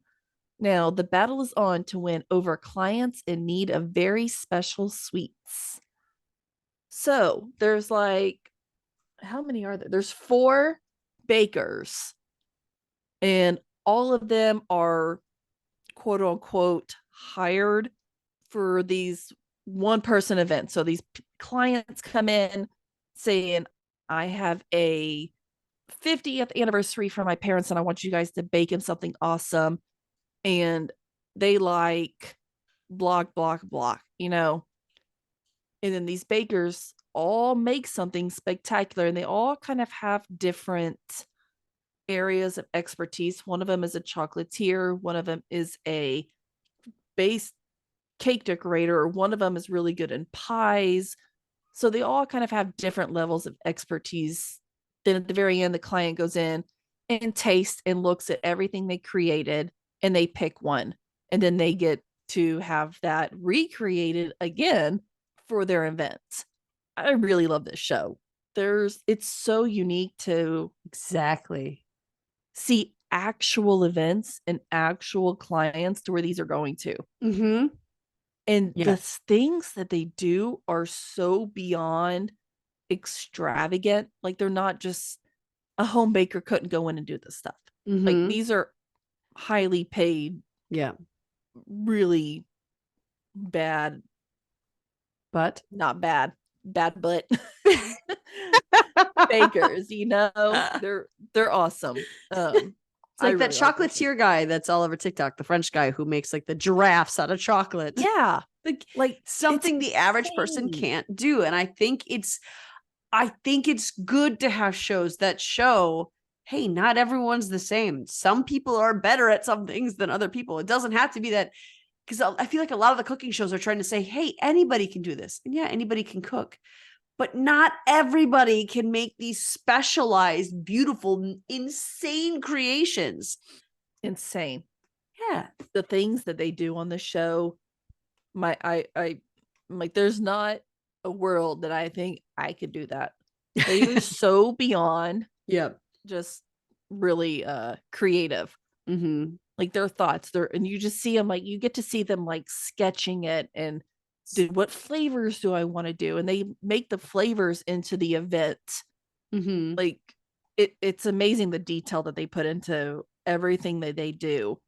Now, the battle is on to win over clients in need of very special sweets. So there's like, how many are there? There's 4 bakers, and all of them are quote unquote hired for these one-person events. So these clients come in saying, I have a 50th anniversary for my parents and I want you guys to bake them something awesome. And they like block, you know. And then these bakers all make something spectacular, and they all kind of have different areas of expertise. One of them is a chocolatier, one of them is a base cake decorator, one of them is really good in pies. So they all kind of have different levels of expertise. Then at the very end, the client goes in and tastes and looks at everything they created, and they pick one, and then they get to have that recreated again for their event. I really love this show. It's so unique to exactly see actual events and actual clients to where these are going to. Mm-hmm. And the things that they do are so beyond extravagant. Like, they're not just a home baker couldn't go in and do this stuff. Mm-hmm. Like, these are highly paid, really bad, but not bad but bakers, you know. They're awesome. It's like that chocolatier guy that's all over TikTok, the French guy who makes like the giraffes out of chocolate. Yeah, like something the average person can't do. And I think it's good to have shows that show, hey, not everyone's the same. Some people are better at some things than other people. It doesn't have to be that, because I feel like a lot of the cooking shows are trying to say, hey, anybody can do this. And yeah, anybody can cook, but not everybody can make these specialized, beautiful, insane creations. Insane. Yeah. The things that they do on the show, I'm like, there's not a world that I think I could do that. They are so beyond just really creative. Mm-hmm. Like, their thoughts, and you just see them, like, you get to see them like sketching it and what flavors do I want to do, and they make the flavors into the event. Mm-hmm. Like, it's amazing the detail that they put into everything that they do,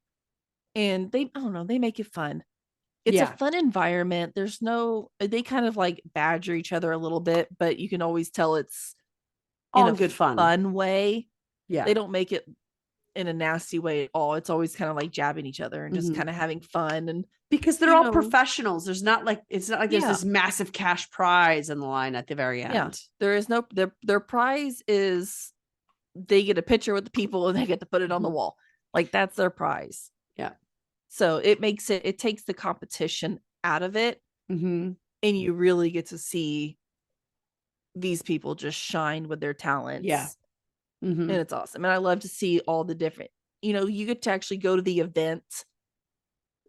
and I don't know, they make it fun. It's a fun environment. There's no, they kind of like badger each other a little bit, but you can always tell it's all in a good fun way. They don't make it in a nasty way at all. It's always kind of like jabbing each other and just kind of having fun, and because they're all professionals. There's not like, it's not like there's this massive cash prize in the line at the very end. Yeah, there is no, their prize is they get a picture with the people and they get to put it on the wall. Like, that's their prize. Yeah. So it takes the competition out of it. Mm-hmm. And you really get to see these people just shine with their talents. Yeah. Mm-hmm. And it's awesome. And I love to see all the different, you get to actually go to the event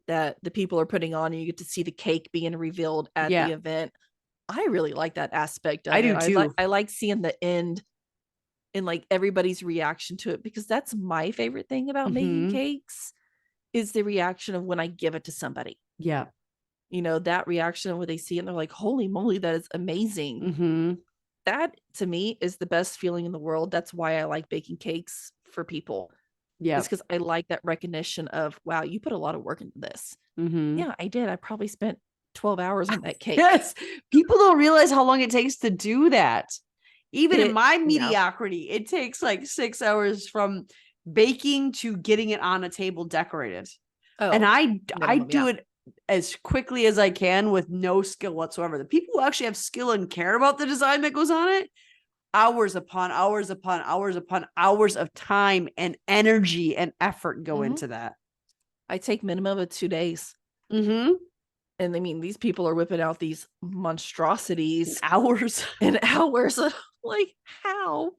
that the people are putting on, and you get to see the cake being revealed at the event. I really like that aspect of it. I do too. I like seeing the end and like everybody's reaction to it, because that's my favorite thing about making cakes, is the reaction of when I give it to somebody. Yeah. That reaction where they see it and they're like, holy moly, that is amazing. Mm-hmm. That to me is the best feeling in the world. That's why I like baking cakes for people. Yeah. It's because I like that recognition of, wow, you put a lot of work into this. Mm-hmm. Yeah, I did. I probably spent 12 hours on that cake. Yes. People don't realize how long it takes to do that. Even in my Yeah. mediocrity, it takes like 6 hours from baking to getting it on a table decorated. And Oh, I minimum, do yeah. it as quickly as I can with no skill whatsoever. The people who actually have skill and care about the design that goes on it, hours upon hours upon hours upon hours of time and energy and effort go into that. I take minimum of 2 days. Mm-hmm. And I mean, these people are whipping out these monstrosities Hours. in hours. Like, how?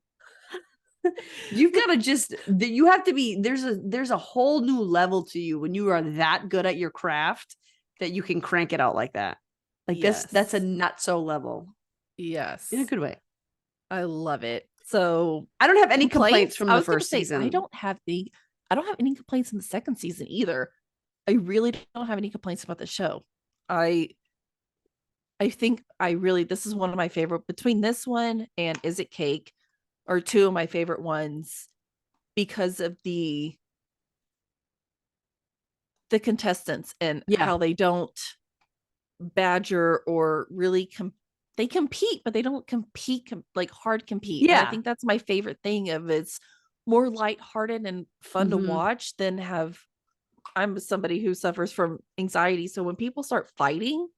You've got to just, you have to be, there's a whole new level to you when you are that good at your craft that you can crank it out like that. Like that's a nutso level. Yes. In a good way. I love it. So I don't have any complaints from I the was gonna first say, season. I don't have any complaints in the second season either. I really don't have any complaints about the show. I think this is one of my favorite, between this one and Is It Cake are two of my favorite ones because of the contestants and how they don't badger or really they compete, but they don't compete like hard compete. Yeah. And I think that's my favorite thing of it's more lighthearted and fun to watch than have. I'm somebody who suffers from anxiety, so when people start fighting,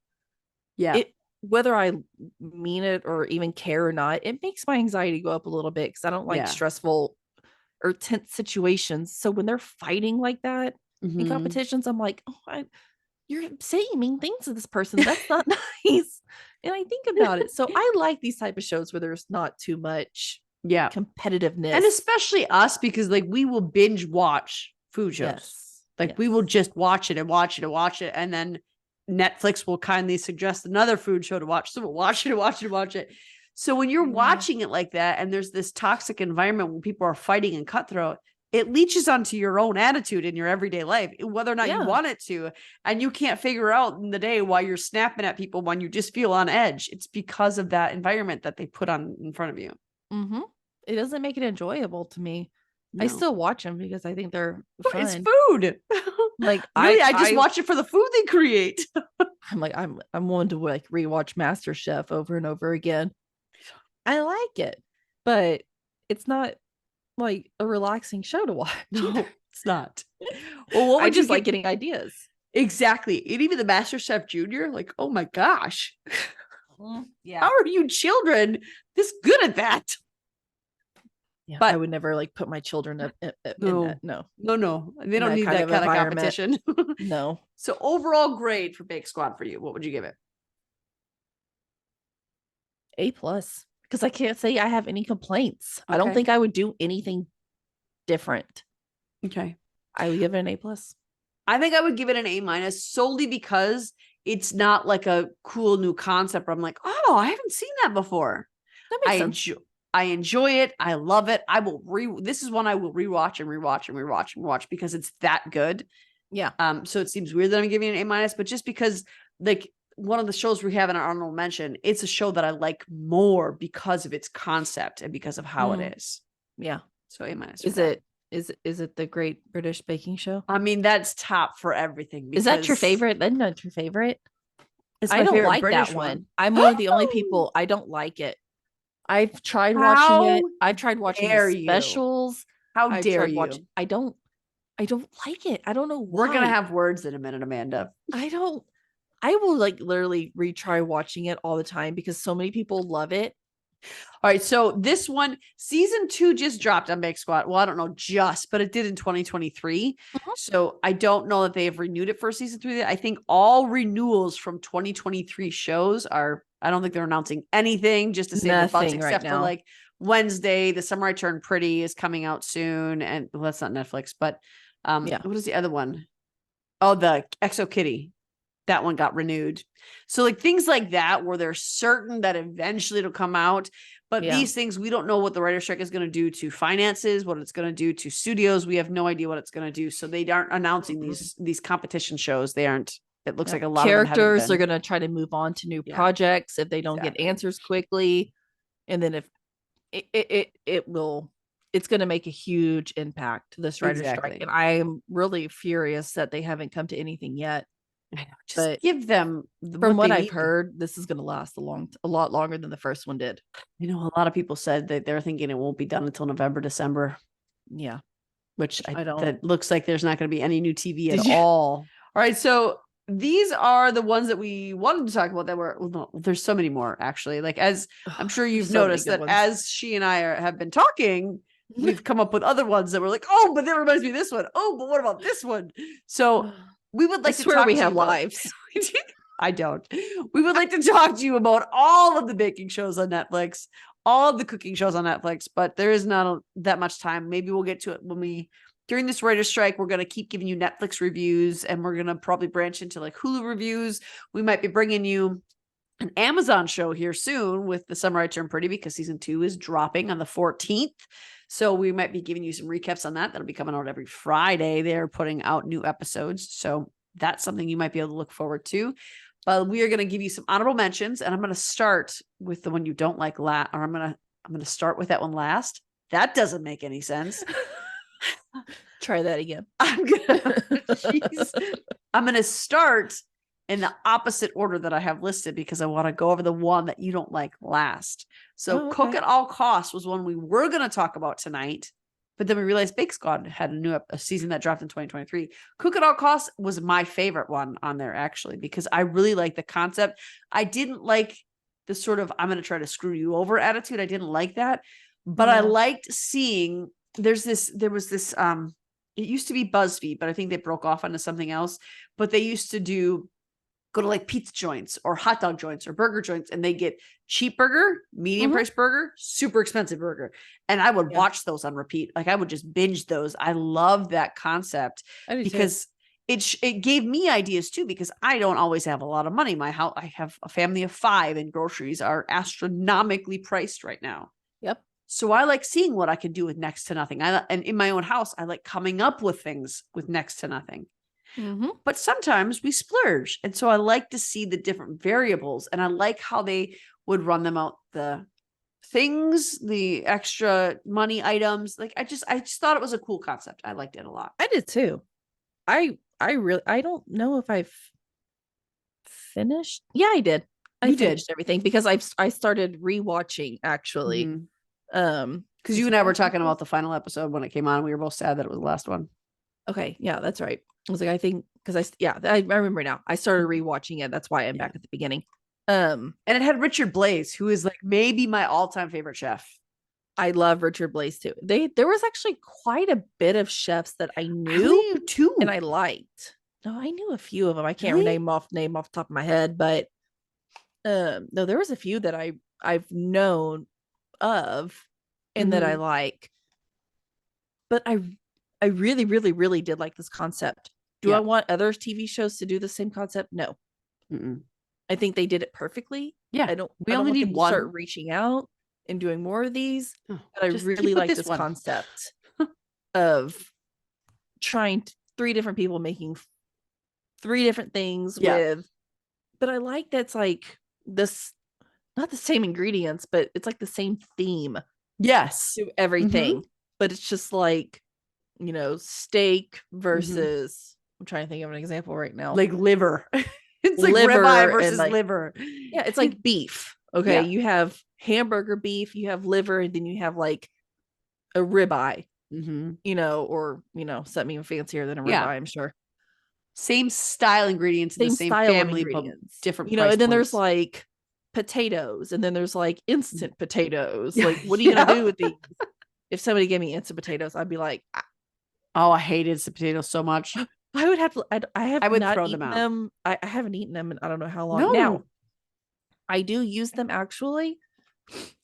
it, whether I mean it or even care or not, it makes my anxiety go up a little bit because I don't like stressful or tense situations. So when they're fighting like that in competitions, I'm like, oh, you're saying mean things to this person. That's not nice. And I think about it. So I like these type of shows where there's not too much competitiveness. And especially us, because like we will binge watch food shows. Yes. Like we will just watch it and watch it and watch it. And then Netflix will kindly suggest another food show to watch. So we'll watch it and watch it and watch it. So when you're watching it like that, and there's this toxic environment when people are fighting and cutthroat, it leaches onto your own attitude in your everyday life, whether or not you want it to. And you can't figure out in the day why you're snapping at people when you just feel on edge. It's because of that environment that they put on in front of you. It doesn't make it enjoyable to me. No. I still watch them because I think they're fun. It's food. Like really, I just watch it for the food they create. I'm like, I'm one to like rewatch MasterChef over and over again. I like it, but it's not like a relaxing show to watch. No, it's not. Well, what would I just like getting ideas. Exactly. And even the MasterChef Junior, like, oh my gosh. Yeah. How are you children this good at that? Yeah, but I would never like put my children up in that. No. No. They don't need that kind of competition. No. So overall grade for Bake Squad for you, what would you give it? A+, because I can't say I have any complaints. Okay. I don't think I would do anything different. Okay. I would give it an A+. I think I would give it an A- solely because it's not like a cool new concept where I'm like, oh, I haven't seen that before. That makes sense. I enjoy it. I love it. I will this is one I will rewatch and rewatch and rewatch and watch because it's that good. Yeah. So it seems weird that I'm giving it an A-, but just because like one of the shows we have in our honorable mention, it's a show that I like more because of its concept and because of how it is. Yeah. So A-. Is it the Great British Baking Show? I mean, that's top for everything. Is that your favorite? Then not your favorite. I don't like British that one. I'm one of the only people I don't like it. I've tried watching it. I've tried watching the specials. How dare you? I don't like it. I don't know why. We're gonna have words in a minute, Amanda. I will like literally retry watching it all the time because so many people love it. All right, so this one, season 2 just dropped on Bake Squad. Well, I don't know but it did in 2023. So I don't know that they have renewed it for season 3. I think all renewals from 2023 shows are, I don't think they're announcing anything just to save the butts, except for like Wednesday, The Summer I Turned Pretty is coming out soon. And well, that's not Netflix, but what is the other one? Oh, the Exo Kitty. That one got renewed. So like things like that where they're certain that eventually it'll come out. But these things, we don't know what the writer's strike is going to do to finances, what it's going to do to studios. We have no idea what it's going to do. So they aren't announcing these competition shows. They aren't. It looks like a lot characters of characters are going to try to move on to new projects if they don't get answers quickly. And then if it will, it's going to make a huge impact to this writer's strike. And I am really furious that they haven't come to anything yet. I know, just But give them from what they I've need. heard, this is going to last a lot longer than the first one did. You know, a lot of people said that they're thinking it won't be done until November, December. Yeah. Which I don't. that looks like there's not going to be any new TV at all. All right, so these are the ones that we wanted to talk about that were, well, no, there's so many more actually. Like, as I'm sure you've so noticed that as she and I have been talking, we've come up with other ones that were like, oh, but that reminds me of this one. Oh, but what about this one? So we would like to swear talk we to have you about- lives. I don't. We would like to talk to you about all of the baking shows on Netflix, all of the cooking shows on Netflix, but there is not that much time. Maybe we'll get to it when we, during this writer's strike, we're going to keep giving you Netflix reviews, and we're going to probably branch into like Hulu reviews. We might be bringing you an Amazon show here soon with The Summer I Turned Pretty, because season 2 is dropping on the 14th. So we might be giving you some recaps on that. That'll be coming out every Friday. They're putting out new episodes. So that's something you might be able to look forward to. But we are going to give you some honorable mentions, and I'm going to start with the one you don't like or I'm going to start with that one last. That doesn't make any sense. Try that again. I'm going to start in the opposite order that I have listed, because I want to go over the one that you don't like last. So Cook at All Costs was one we were going to talk about tonight, but then we realized Bake Squad had a season that dropped in 2023. Cook at All Costs was my favorite one on there, actually, because I really like the concept. I didn't like the sort of, I'm going to try to screw you over attitude. I didn't like that, but I liked seeing there was this, it used to be BuzzFeed, but I think they broke off onto something else, but they used to go to like pizza joints or hot dog joints or burger joints, and they get cheap burger, medium price burger, super expensive burger. And I would watch those on repeat. Like, I would just binge those. I love that concept because it gave me ideas too, because I don't always have a lot of money. My house, I have a family of 5, and groceries are astronomically priced right now. Yep. So I like seeing what I can do with next to nothing. And in my own house, I like coming up with things with next to nothing. But sometimes we splurge. And so I like to see the different variables, and I like how they would run them out, the things, the extra money items. Like, I just thought it was a cool concept. I liked it a lot. I did too. I don't know if I've finished. Yeah, I did. I finished everything because I started rewatching actually. Because you and I were talking about the final episode when it came on. We were both sad that it was the last one. Okay, yeah, that's right. I was like, I think because I remember now. I started rewatching it. That's why I'm back at the beginning. And it had Richard Blais, who is like maybe my all-time favorite chef. I love Richard Blais too. There was actually quite a bit of chefs that I knew too, and I liked. No, I knew a few of them. I can't name off the top of my head, but no, there was a few that I've known of and that I like. But I really, really, really did like this concept. Do I want other TV shows to do the same concept? No. I think they did it perfectly. Yeah. We only need one. Start reaching out and doing more of these. But I really like this concept of trying 3 different people making 3 different things with. But I like that's like this, not the same ingredients, but it's like the same theme. Yes. To everything. But it's just like, steak versus, I'm trying to think of an example right now. Like liver. It's like liver ribeye versus liver. Yeah, it's like beef. Okay, you have hamburger beef, you have liver, and then you have like a ribeye. Or something even fancier than a ribeye, I'm sure. Same style ingredients, in the same family, but different. And then there's like potatoes, and then there's like instant potatoes. Like, what are you gonna do with these? If somebody gave me instant potatoes, I'd be like, oh, I hate instant potatoes so much. I would have to. I would not throw them out. Them. I haven't eaten them in I don't know how long now. I do use them actually.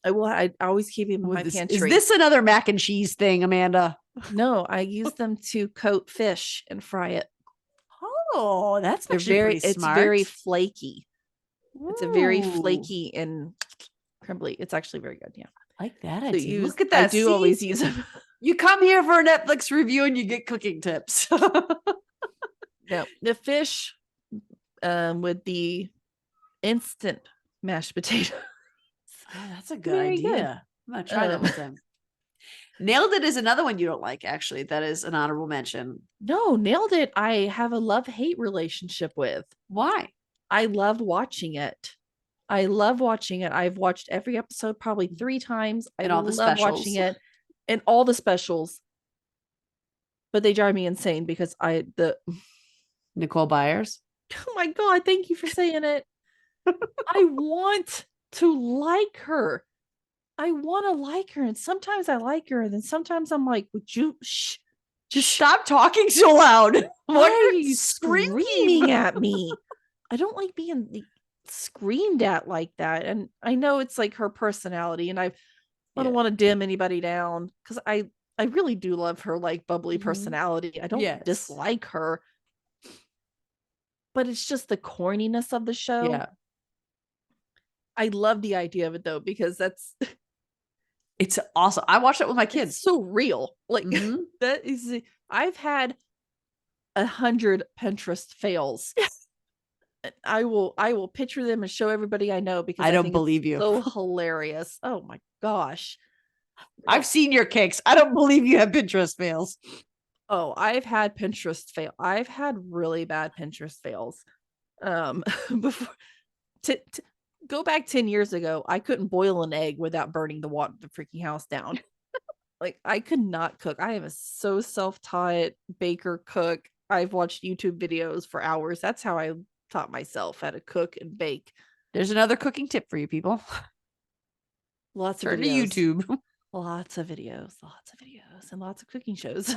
I always keep them in my pantry. Is this another mac and cheese thing, Amanda? No, I use them to coat fish and fry it. Oh, that's actually pretty smart. It's very flaky. Ooh. It's a very flaky and crumbly. It's actually very good. Yeah, I like that. Look at that. I do always use them. You come here for a Netflix review and you get cooking tips. No, the fish with the instant mashed potatoes. Oh, that's a good idea. I'm gonna try that one time. Nailed It is another one you don't like, actually. That is an honorable mention. No, Nailed It. I have a love-hate relationship with. Why? I love watching it. I love watching it. I've watched every episode probably 3 times. I And all the love specials. watching it and all the specials. But they drive me insane because Nicole Byers. oh my God, thank you for saying it. I want to like her. I want to like her. And sometimes I like her. And then sometimes I'm like, would you Just stop talking so loud. Why are you screaming at me? I don't like being screamed at like that. And I know it's like her personality, and I don't want to dim anybody down because I really do love her like bubbly personality. I don't dislike her, but it's just the corniness of the show. Yeah. I love the idea of it though, because it's awesome. I watched it with my kids. It's so real. Like that is, I've had 100 Pinterest fails. I will picture them and show everybody I know because I don't believe you. So hilarious. Oh my gosh. I've seen your kicks. I don't believe you have Pinterest fails. Oh, I've had Pinterest fail. I've had really bad Pinterest fails. Before to go back 10 years ago, I couldn't boil an egg without burning the freaking house down. Like I could not cook. I am a so self-taught baker cook. I've watched YouTube videos for hours. That's how I taught myself how to cook and bake. There's another cooking tip for you people. Lots of Turn videos. to YouTube. Lots of videos, and lots of cooking shows.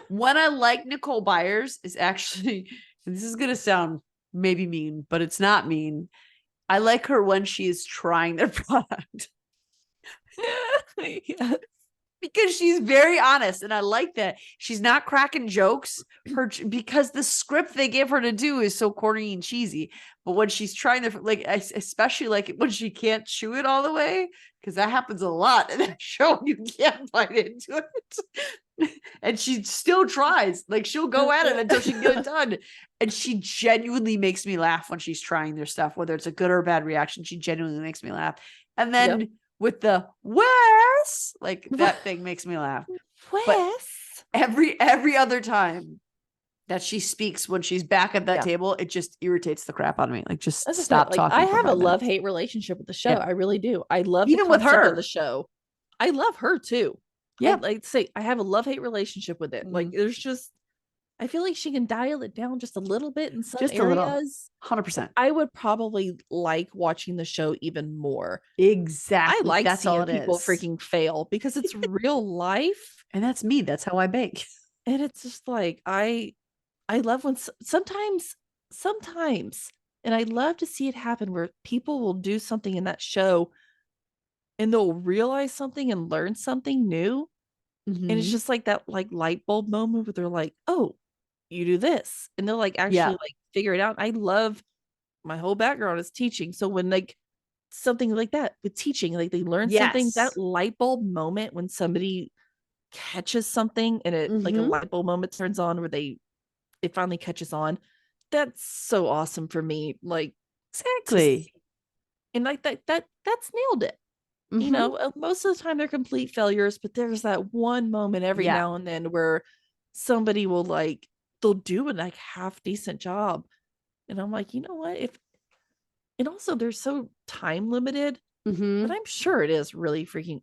When I like Nicole Byers is actually, this is going to sound maybe mean, but it's not mean. I like her when she is trying their product. Yes. Because she's very honest, and I like that. She's not cracking jokes because the script they give her to do is so corny and cheesy. But when she's trying to, like, especially like when she can't chew it all the way, because that happens a lot in that show, you can't bite into it. And she still tries. Like she'll go at it until she gets it done. And she genuinely makes me laugh when she's trying their stuff, whether it's a good or a bad reaction. She genuinely makes me laugh. And then with the Wes, like that thing makes me laugh. Wes. But every other time that she speaks when she's back at that table, it just irritates the crap out of me. Like just stop talking. I have a love-hate relationship with the show. I really do. I love even the with her of the show. I love her too. Yeah, I'd say I have a love-hate relationship with it. Like there's just, I feel like she can dial it down just a little bit in some areas. 100%. I would probably like watching the show even more. Exactly. I like seeing people freaking fail because it's real life. And that's me. That's how I bake. And it's just like, I love when sometimes, and I love to see it happen where people will do something in that show and they'll realize something and learn something new. And it's just like that like light bulb moment where they're like, oh, you do this. And they'll like actually like figure it out. I love, my whole background is teaching. So when like something like that with teaching, like they learn something, that light bulb moment when somebody catches something and it like a light bulb moment turns on where it finally catches on. That's so awesome for me. Like exactly. And like that's nailed it. You know, most of the time they're complete failures, but there's that one moment every now and then where somebody will like, they'll do a like half decent job. And I'm like, you know what? And also they're so time limited, but I'm sure it is really freaking,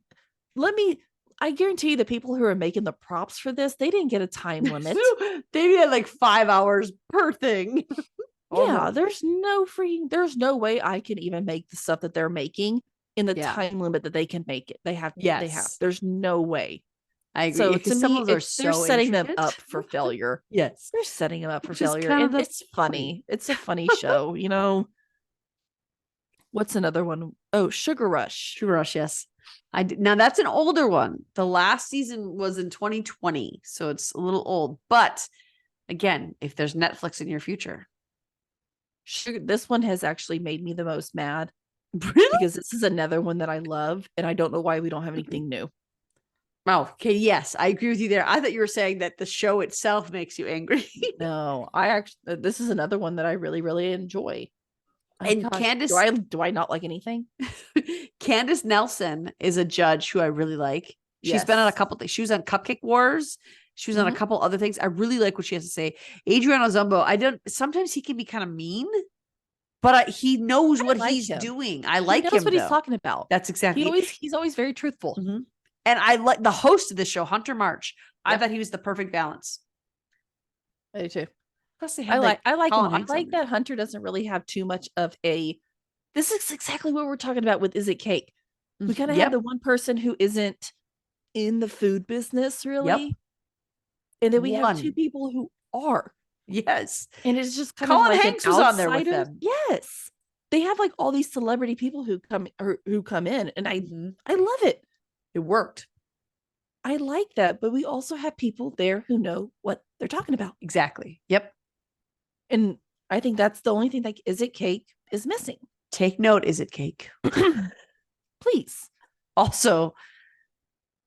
I guarantee the people who are making the props for this, they didn't get a time limit. They had like 5 hours per thing. Yeah, there's no way I can even make the stuff that they're making in the time limit that they can make it. They have. There's no way. I agree. So to me, they're setting them up for failure. Yes, they're setting them up for failure. And it's funny. It's a funny show, you know. What's another one? Oh, Sugar Rush. Sugar Rush, yes. Now that's an older one. The last season was in 2020, so it's a little old. But again, if there's Netflix in your future, this one has actually made me the most mad. Really? Because this is another one that I love, and I don't know why we don't have anything new. Oh, okay. Yes, I agree with you there. I thought you were saying that the show itself makes you angry. No, this is another one that I really, really enjoy. And gosh, Candace, do I not like anything? Candace Nelson is a judge who I really like. She's been on a Yes. couple things. She was on Cupcake Wars. She was on a Mhm. couple other things. I really like what she has to say. Adriano Zumbo, sometimes he can be kind of mean, but he knows I what like he's him. doing. I He like knows him what he's though. talking about. That's exactly. He's always very truthful. Mhm. And I like the host of this show, Hunter March. I Yep. thought he was the perfect balance. I do too. Plus they I had like him. Colin I Hanks on like there. that Hunter doesn't really have too much of a. This is exactly what we're talking about with Is It Cake? We kind of have Yep. the one person who isn't in the food business really, Yep. and then we have two One. people who are, Yes. and it's just kind of Colin like an Hanks was on there with outsider. them. Yes, they have like all these celebrity people who come in, and I love it. It worked. I like that, but we also have people there who know what they're talking about. Exactly. Yep. And I think that's the only thing that Is It Cake is missing. Take note, Is It Cake? Please. Also,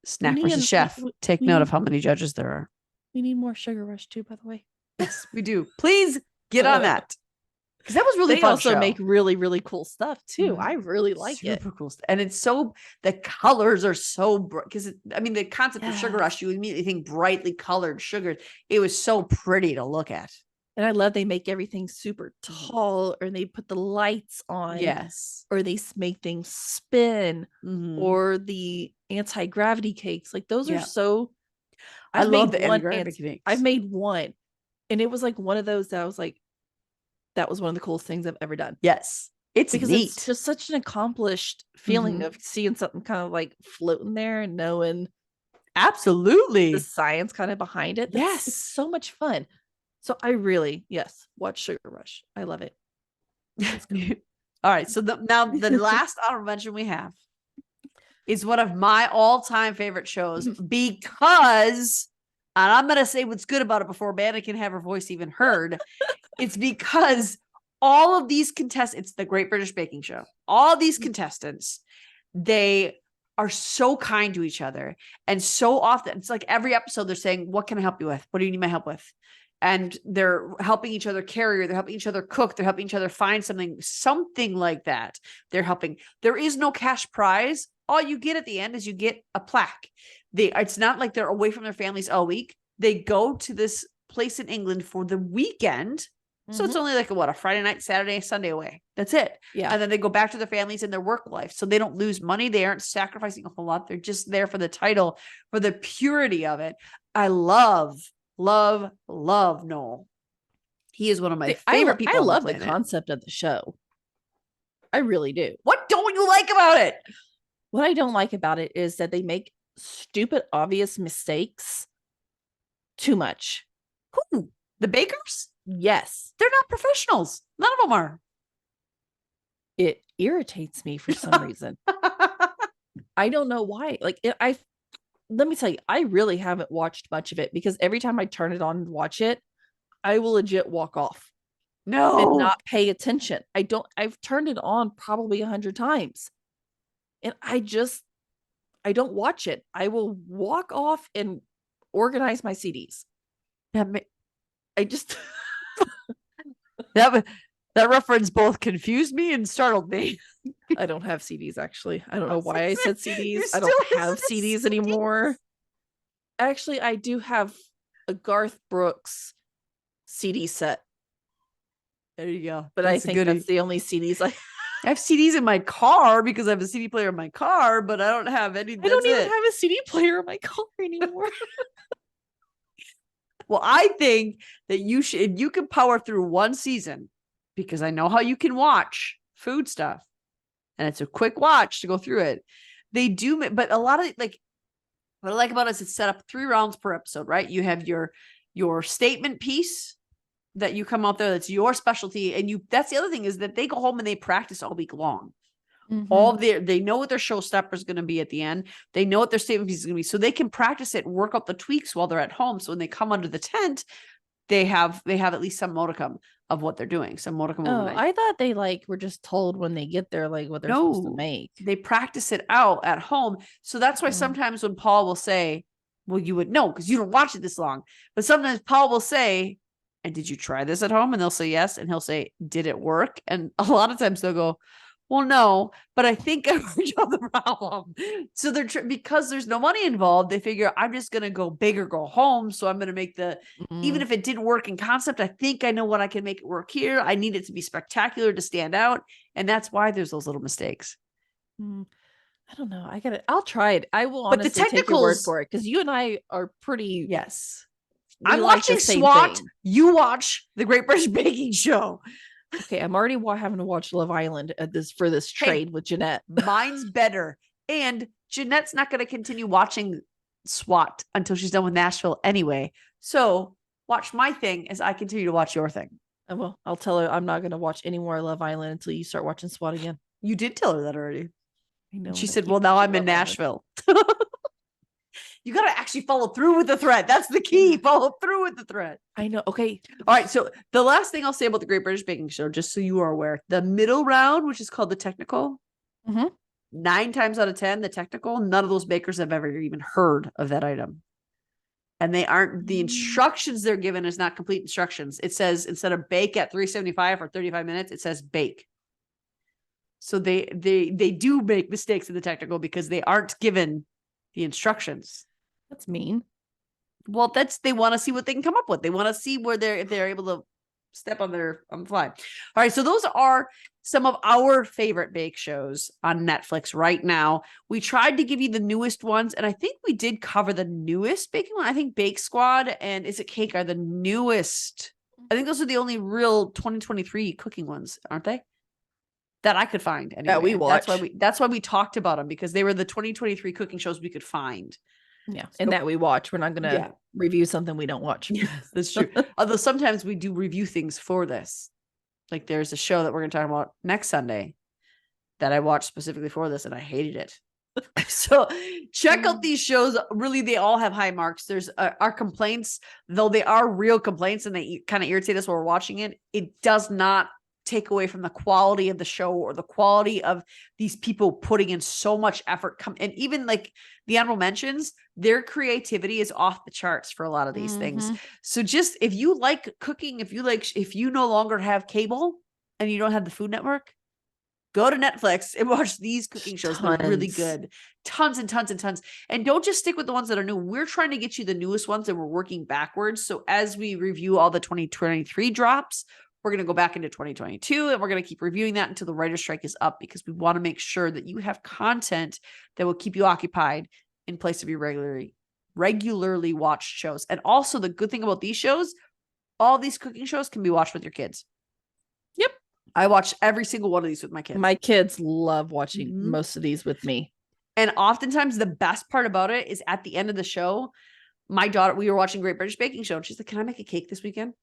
Snack versus Chef. Take note of how many judges there are. We need more Sugar Rush too, by the way. Yes, we do. Please get on that. Because that was really fun. They also show. make really, really cool stuff too. I really like Super it. Super cool. And it's so, the colors are so bright. Because, I mean, the concept of Sugar Rush, you immediately think brightly colored sugars. It was so pretty to look at. And I love they make everything super tall, or they put the lights on. Yes. Or they make things spin. Or the anti-gravity cakes. Like those are so. I love the anti-gravity cakes. I've made one. And it was like one of those that I was like, that was one of the coolest things I've ever done. Yes. It's because neat. It's just such an accomplished feeling of seeing something kind of like floating there and knowing absolutely the science kind of behind it. Yes. It's so much fun. So I really, watch Sugar Rush. I love it. All right. So now the last honorable mention we have is one of my all-time favorite shows because, and I'm going to say what's good about it before Amanda can have her voice even heard. It's because all of these contestants, it's the Great British Baking Show. All these contestants, they are so kind to each other. And so often, it's like every episode they're saying, what can I help you with? What do you need my help with? And they're helping each other carry, they're helping each other cook, they're helping each other find something like that. They're helping. There is no cash prize. All you get at the end is you get a plaque. It's not like they're away from their families all week. They go to this place in England for the weekend. So it's only like a Friday night, Saturday, Sunday away. That's it. Yeah. And then they go back to their families and their work life. So they don't lose money. They aren't sacrificing a whole lot. They're just there for the title, for the purity of it. I love Noel. He is one of my favorite people. I love the concept of the show. I really do. What don't you like about it? What I don't like about it is that they make stupid, obvious mistakes too much. Who? The bakers? Yes. They're not professionals. None of them are. It irritates me for some reason. I don't know why. Like, let me tell you, I really haven't watched much of it because every time I turn it on and watch it, I will legit walk off. No. And not pay attention. I've turned it on probably 100 times. And I don't watch it. I will walk off and organize my CDs. I just that reference both confused me and startled me. I don't have CDs actually. I don't know why I said CDs. I don't have CDs anymore. Actually, I do have a Garth Brooks CD set. There you go. But I think that's the only CDs I have CDs in my car because I have a CD player in my car, but I don't have any. I don't even have a CD player in my car anymore. Well, I think that you can power through one season because I know how you can watch food stuff and it's a quick watch to go through it. They do, but a lot of what I like about it is it's set up 3 rounds per episode, right? You have your statement piece that you come out there. That's your specialty. And that's the other thing is that they go home and they practice all week long. They know what their showstopper is going to be at the end. They know what their statement piece is going to be. So they can practice it and work out the tweaks while they're at home. So when they come under the tent, they have at least some modicum of what they're doing. Some modicum. I thought they were just told when they get there, what they're supposed to make. They practice it out at home. So that's why sometimes when Paul will say, well, you would know because you don't watch it this long. But sometimes Paul will say, and did you try this at home? And they'll say yes. And he'll say, did it work? And a lot of times they'll go, Well, no, but I think I worked out the problem. So they're because there's no money involved, they figure I'm just going to go big or go home. So I'm going to make even if it didn't work in concept, I think I know what I can make it work here. I need it to be spectacular to stand out. And that's why there's those little mistakes. I don't know. I'll try it. I will honestly take your word for it because you and I are pretty. Yes. I'm watching SWAT. You watch the Great British Baking Show. Okay, I'm already having to watch Love Island for this trade with Jeanette. Mine's better. And Jeanette's not going to continue watching SWAT until she's done with Nashville anyway. So watch my thing as I continue to watch your thing. Well, I'll tell her I'm not going to watch any more Love Island until you start watching SWAT again. You did tell her that already. I know. She said, well, now I'm in Nashville. You got to actually follow through with the thread. That's the key. Follow through with the thread. I know. Okay. All right. So the last thing I'll say about the Great British Baking Show, just so you are aware, the middle round, which is called the technical, 9 times out of 10, the technical, none of those bakers have ever even heard of that item. And they aren't, the instructions they're given is not complete instructions. It says, instead of bake at 375 for 35 minutes, it says bake. So they do make mistakes in the technical because they aren't given the instructions. That's mean. Well, they want to see what they can come up with. They want to see where if they're able to step on the fly. All right. So those are some of our favorite bake shows on Netflix right now. We tried to give you the newest ones, and I think we did cover the newest baking one. I think Bake Squad and Is It Cake are the newest. I think those are the only real 2023 cooking ones, aren't they? That I could find. Anyway. That we watched. That's why we talked about them, because they were the 2023 cooking shows we could find. Yeah. So, and that we watch. We're not going to review something we don't watch. Yes, that's true. Although sometimes we do review things for this. Like there's a show that we're going to talk about next Sunday that I watched specifically for this, and I hated it. So check out these shows. Really, they all have high marks. There's our complaints, though they are real complaints and they kind of irritate us while we're watching it. It does not take away from the quality of the show or the quality of these people putting in so much effort. And even like the honorable mentions, their creativity is off the charts for a lot of these things. So just, if you like cooking, if you no longer have cable and you don't have the Food Network, go to Netflix and watch these cooking shows. They're really good. Tons and tons and tons. And don't just stick with the ones that are new. We're trying to get you the newest ones, and we're working backwards. So as we review all the 2023 drops, we're going to go back into 2022, and we're going to keep reviewing that until the writer's strike is up, because we want to make sure that you have content that will keep you occupied in place of your regularly watched shows. And also the good thing about these shows, all these cooking shows can be watched with your kids. Yep. I watch every single one of these with my kids. My kids love watching most of these with me. And oftentimes the best part about it is at the end of the show, my daughter, we were watching Great British Baking Show, and she's like, can I make a cake this weekend?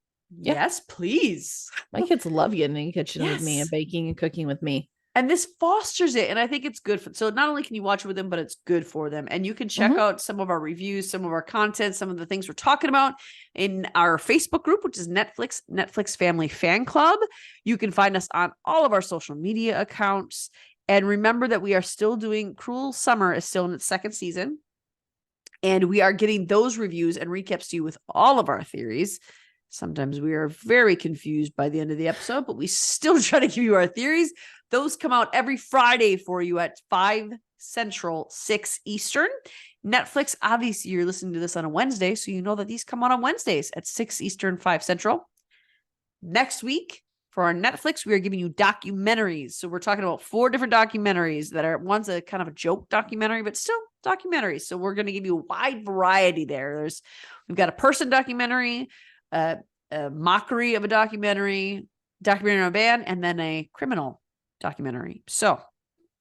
Yep. Yes, please. My kids love getting in the kitchen with me and baking and cooking with me. And this fosters it. And I think it's good so not only can you watch it with them, but it's good for them. And you can check out some of our reviews, some of our content, some of the things we're talking about in our Facebook group, which is Netflix Family Fan Club. You can find us on all of our social media accounts. And remember that we are still doing Cruel Summer is still in its 2nd season. And we are getting those reviews and recaps to you with all of our theories. Sometimes we are very confused by the end of the episode, but we still try to give you our theories. Those come out every Friday for you at 5 Central, 6 Eastern. Netflix, obviously, you're listening to this on a Wednesday, so you know that these come out on Wednesdays at 6 Eastern, 5 Central. Next week, for our Netflix, we are giving you documentaries. So we're talking about 4 different documentaries that are, one's a kind of a joke documentary, but still documentaries. So we're going to give you a wide variety there. We've got a person documentary, a mockery of a documentary on a band, and then a criminal documentary. So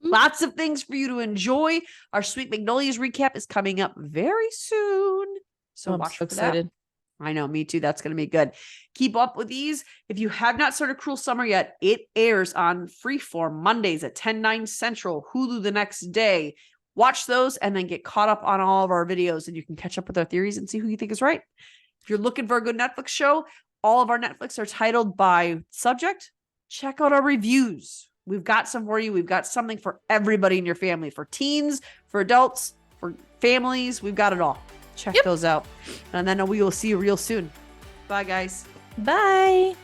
lots of things for you to enjoy. Our Sweet Magnolias recap is coming up very soon. So I'm watch so for excited. That. I know, me too. That's going to be good. Keep up with these. If you have not started Cruel Summer yet, it airs on Freeform Mondays at 10/9 Central, Hulu the next day. Watch those and then get caught up on all of our videos, and you can catch up with our theories and see who you think is right. If you're looking for a good Netflix show, all of our Netflix are titled by subject. Check out our reviews. We've got some for you. We've got something for everybody in your family, for teens, for adults, for families. We've got it all. Check those out. And then we will see you real soon. Bye, guys. Bye.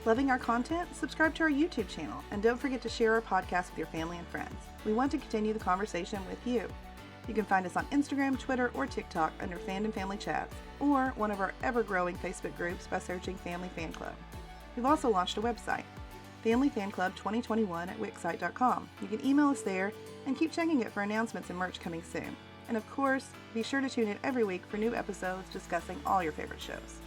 Loving our content? Subscribe to our YouTube channel, and don't forget to share our podcast with your family and friends. We want to continue the conversation with you. You can find us on Instagram, Twitter, or TikTok under Fandom Family Chats, or one of our ever-growing Facebook groups by searching Family Fan Club. We've also launched a website, Family Fan Club 2021 at wixsite.com. You can email us there and keep checking it for announcements and merch coming soon. And of course, be sure to tune in every week for new episodes discussing all your favorite shows.